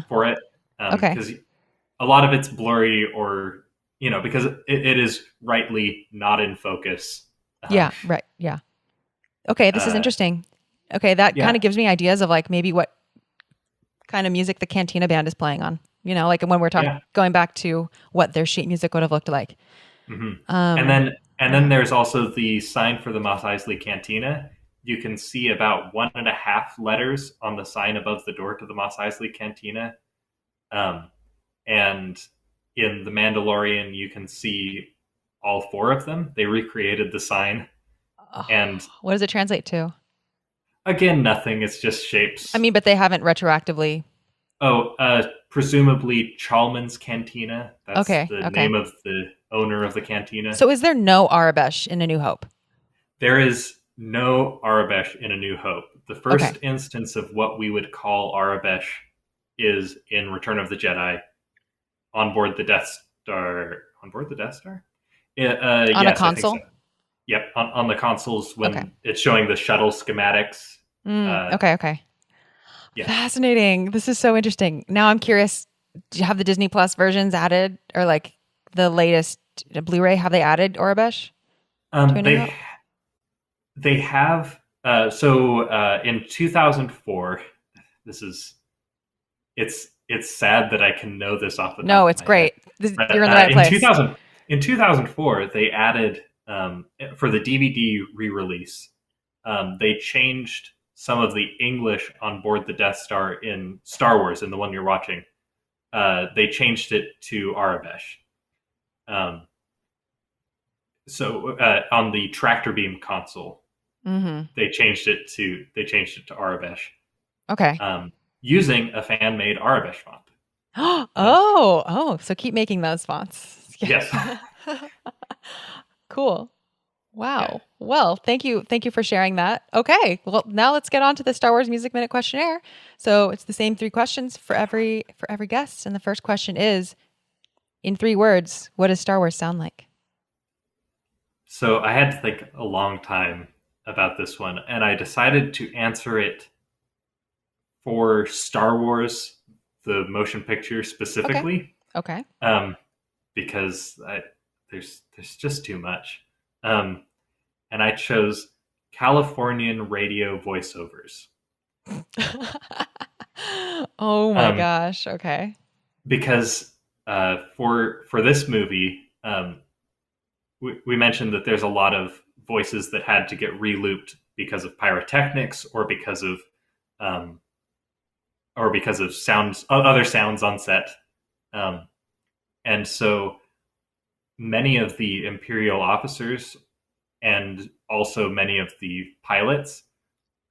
for it. Okay. Because a lot of it's blurry or, because it is rightly not in focus. Yeah. Right. Yeah. Okay. This is interesting. Okay. That kind of gives me ideas of like maybe what kind of music the Cantina band is playing on, like when we're going back to what their sheet music would have looked like. Mm-hmm. And then there's also the sign for the Mos Eisley Cantina. You can see about 1.5 letters on the sign above the door to the Mos Eisley Cantina. And in The Mandalorian, you can see all 4 of them. They recreated the sign. And what does it translate to? Again, nothing. It's just shapes. I mean, but they haven't retroactively. Oh, presumably Chalman's Cantina. That's the name of the owner of the cantina. So is there no Arabesh in A New Hope? There is no Arabesh in A New Hope. The first instance of what we would call Arabesh is in Return of the Jedi on board the Death Star. On board the Death Star? On a console? I think so. Yep, on the consoles when it's showing the shuttle schematics. Okay. Yeah. Fascinating. This is so interesting. Now I'm curious, do you have the Disney Plus versions added or like the latest Blu-ray? Have they added Arabesh? They have. So in 2004, it's sad that I can know this off the top. No, it's great. You're in the right place. In 2004, they added for the DVD re-release. They changed some of the English on board the Death Star in Star Wars, in the one you're watching. They changed it to Arabesh. So on the tractor beam console, they changed it to Arabesh. Okay. Using a fan-made Arabesh font. So keep making those fonts. Yes. Cool. Wow. Yeah. Well, thank you for sharing that. Okay. Well, now let's get on to the Star Wars Music Minute questionnaire. So it's the same 3 questions for every guest, and the first question is, in 3 words, what does Star Wars sound like? So I had to think a long time about this one, and I decided to answer it for Star Wars, the motion picture specifically. Okay. Because there's just too much. And I chose Californian radio voiceovers. Oh my Um, gosh. Okay. because for this movie, we mentioned that there's a lot of voices that had to get re-looped because of pyrotechnics um, or because of sounds, other sounds on set, um, and so many of the Imperial officers and also many of the pilots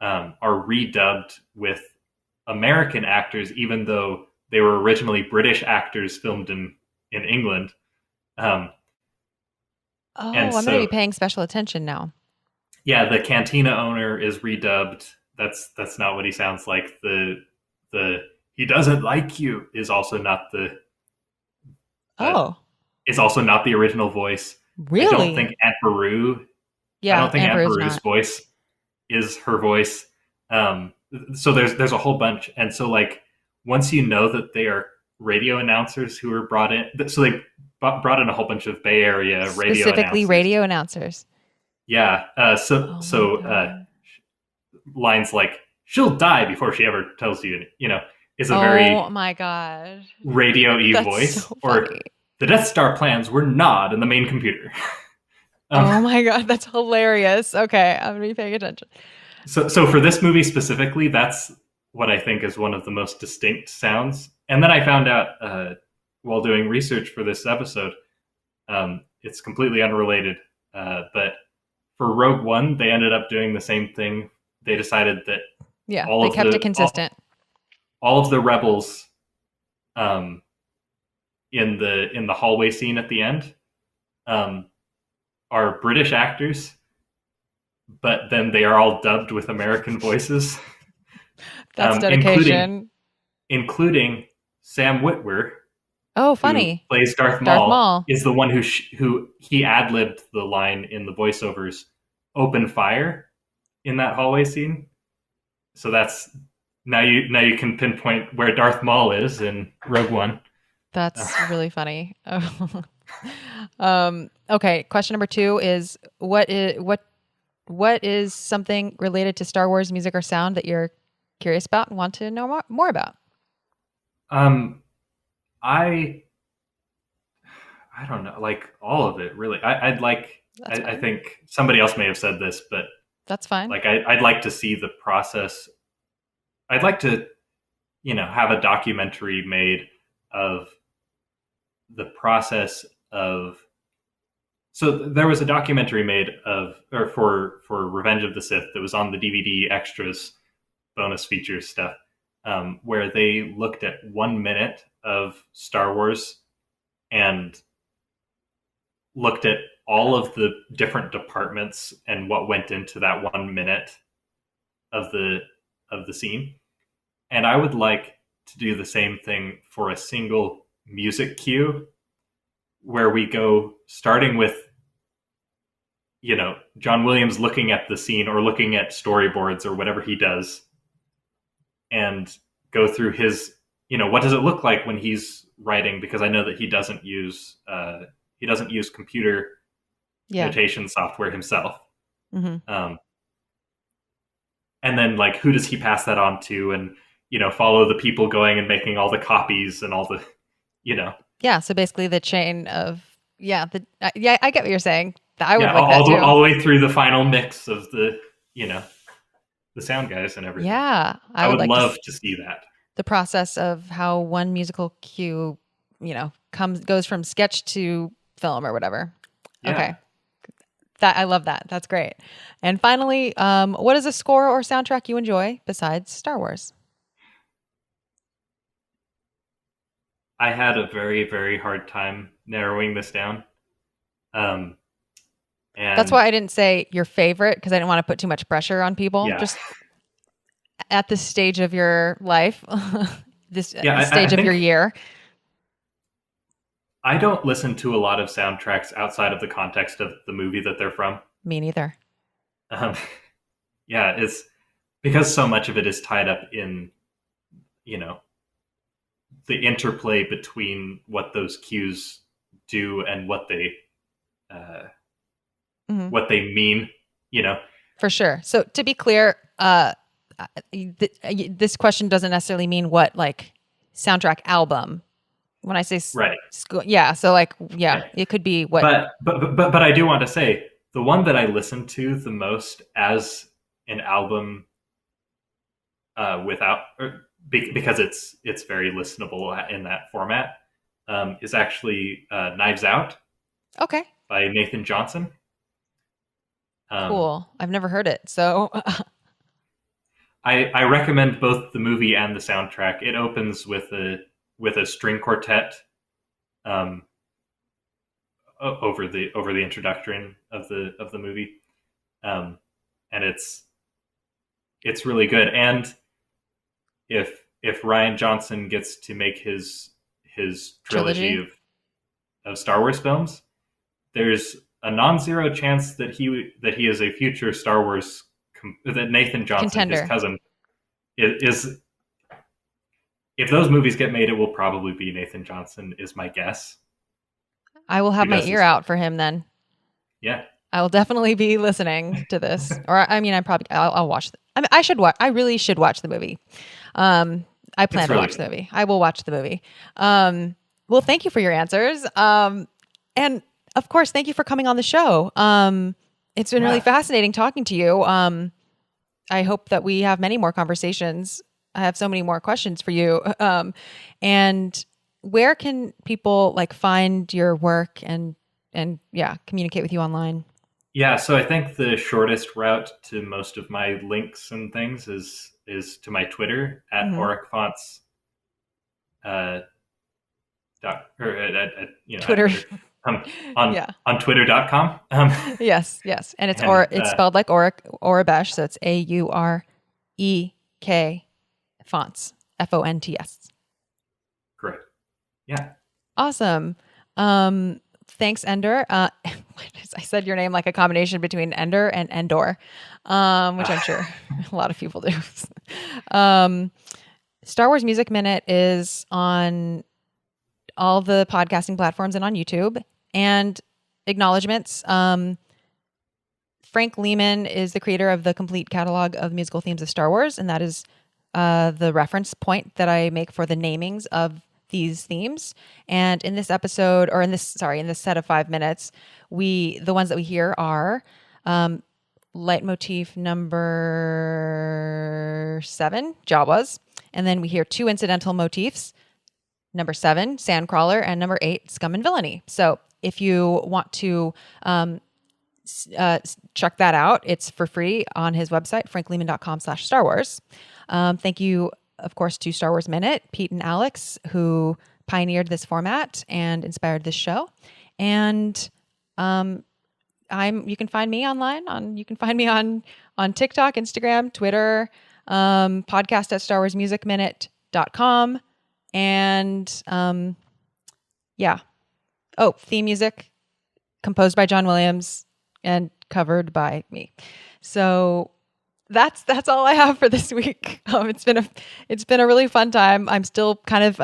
are redubbed with American actors, even though they were originally British actors filmed in England. Um, and Oh, I'm going to be so, paying special attention now. yeah, the cantina owner is redubbed. That's not what he sounds like. The he doesn't like you is also not the uh, Oh, is also not the original voice. I don't really? think Aunt Beru. I Yeah, don't think Aunt Amber is Beru's not. voice is her voice. Um, so there's a whole bunch, and so like once you know that they are radio announcers who were brought in, so they brought in a whole bunch of Bay Area radio Specifically announcers. radio announcers. Yeah. Oh my God. Lines like "she'll die before she ever tells you," is a Oh very my God. radio-y That's so voice. Or funny. the Death Star plans were not in the main computer. um, Oh my God. That's hilarious. Okay. I'm going to be paying attention. so for this movie specifically, that's what I think is one of the most distinct sounds. And then I found out while doing research for this episode, it's completely unrelated, but for Rogue One, they ended up doing the same thing. They decided that Yeah. all They of kept it the consistent. all of the rebels um, in the hallway scene at the end um, are British actors, but then they are all dubbed with American voices, That's including dedication. Sam Witwer, Oh, who funny. plays Darth Darth Maul, Maul. is the one who he ad-libbed the line in the voiceovers "Open fire" in that hallway scene. So that's now you can pinpoint where Darth Maul is in Rogue One. That's really funny. Okay. Question number 2 is what is something related to Star Wars music or sound that you're curious about and want to know more about? Um, I I don't know, like all of it really. I'd like. That's I fine. think somebody else may have said this, but That's fine. like I'd like to see the process. I'd like to, have a documentary made of the process of. So there was a documentary made of, or for Revenge of the Sith that was on the DVD extras, bonus features stuff, where they looked at 1 minute of Star Wars and looked at all of the different departments and what went into that 1 minute of the scene. And I would like to do the same thing for a single music cue where we go starting with John Williams looking at the scene or looking at storyboards or whatever he does and go through his what does it look like when he's writing, because I know that he doesn't use computer Yeah. notation software himself. Hmm. And then like who does he pass that on to, and follow the people going and making all the copies and all the Yeah. So basically, the chain of yeah. I get what you're saying. I would yeah, like that too. all the way through the final mix of the sound guys and everything. Yeah, I I would would like to love to see that. the process of how one musical cue, goes from sketch to film or whatever. Okay. Yeah. That I love that. That's great. And finally, what is a score or soundtrack you enjoy besides Star Wars? I had a very, very hard time narrowing this down. And That's why I didn't say your favorite, because I didn't want to put too much pressure on people. yeah. Just at this stage of your life, this I stage of think your year. I don't listen to a lot of soundtracks outside of the context of the movie that they're from. Me neither. Um, yeah, it's because so much of it is tied up in, the interplay between what those cues do and what they Hmm. what they mean. For sure. So to be clear, this question doesn't necessarily mean what like soundtrack album. When I say Right. yeah, so like yeah, Right. it could be what. But I do want to say the one that I listen to the most as an album without because it's very listenable in that format is actually Knives Out Okay, by Nathan Johnson. cool. I've never heard it, so I recommend both the movie and the soundtrack. It opens with a string quartet um, over the introduction of the movie, and it's really good. And if Rian Johnson gets to make his trilogy trilogy. of Star Wars films, there's a non-zero chance that he is a future Star Wars that Nathan Johnson, Contender. his cousin, is. If those movies get made, it will probably be Nathan Johnson, is my guess. I will have my Because ear out for him then. yeah, I will definitely be listening to this. Or I mean, I'll watch. I mean, I should watch. I really should watch the movie. I plan to really watch the movie. I will watch the movie. Well, thank you for your answers. And of course, thank you for coming on the show. It's been really fascinating talking to you. I hope that we have many more conversations. I have so many more questions for you. And where can people like find your work and yeah, communicate with you online? Yeah, so I think the shortest route to most of my links and things is to my Twitter at AurekFonts. Twitter. On Twitter.com. Yes, and it's it's spelled like Aurebesh, so it's AUREK fonts, FONTS. Correct. Yeah. Awesome. Thanks, Ender. I said your name like a combination between Ender and Endor, which I'm sure a lot of people do. Star Wars Music Minute is on all the podcasting platforms and on YouTube. And acknowledgements. Frank Lehman is the creator of the complete catalog of musical themes of Star Wars, and that is the reference point that I make for the namings of these themes. And in this episode, or in this set of 5 minutes, the ones that we hear are leitmotif number 7, Jawas, and then we hear 2 incidental motifs, number 7, Sandcrawler, and number 8, Scum and Villainy. So if you want to check that out, it's for free on his website, franklehman.com/Star Wars. Thank you, of course, to Star Wars Minute, Pete and Alex, who pioneered this format and inspired this show. And you can find me online you can find me on TikTok, Instagram, Twitter, podcast at StarWarsMusicMinute.com. And yeah. Oh, theme music composed by John Williams and covered by me. So that's all I have for this week. It's been a really fun time. I'm still kind of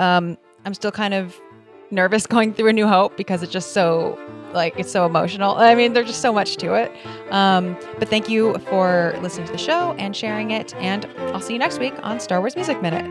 nervous going through A New Hope because it's just so it's so emotional. I mean, there's just so much to it. But thank you for listening to the show and sharing it. And I'll see you next week on Star Wars Music Minute.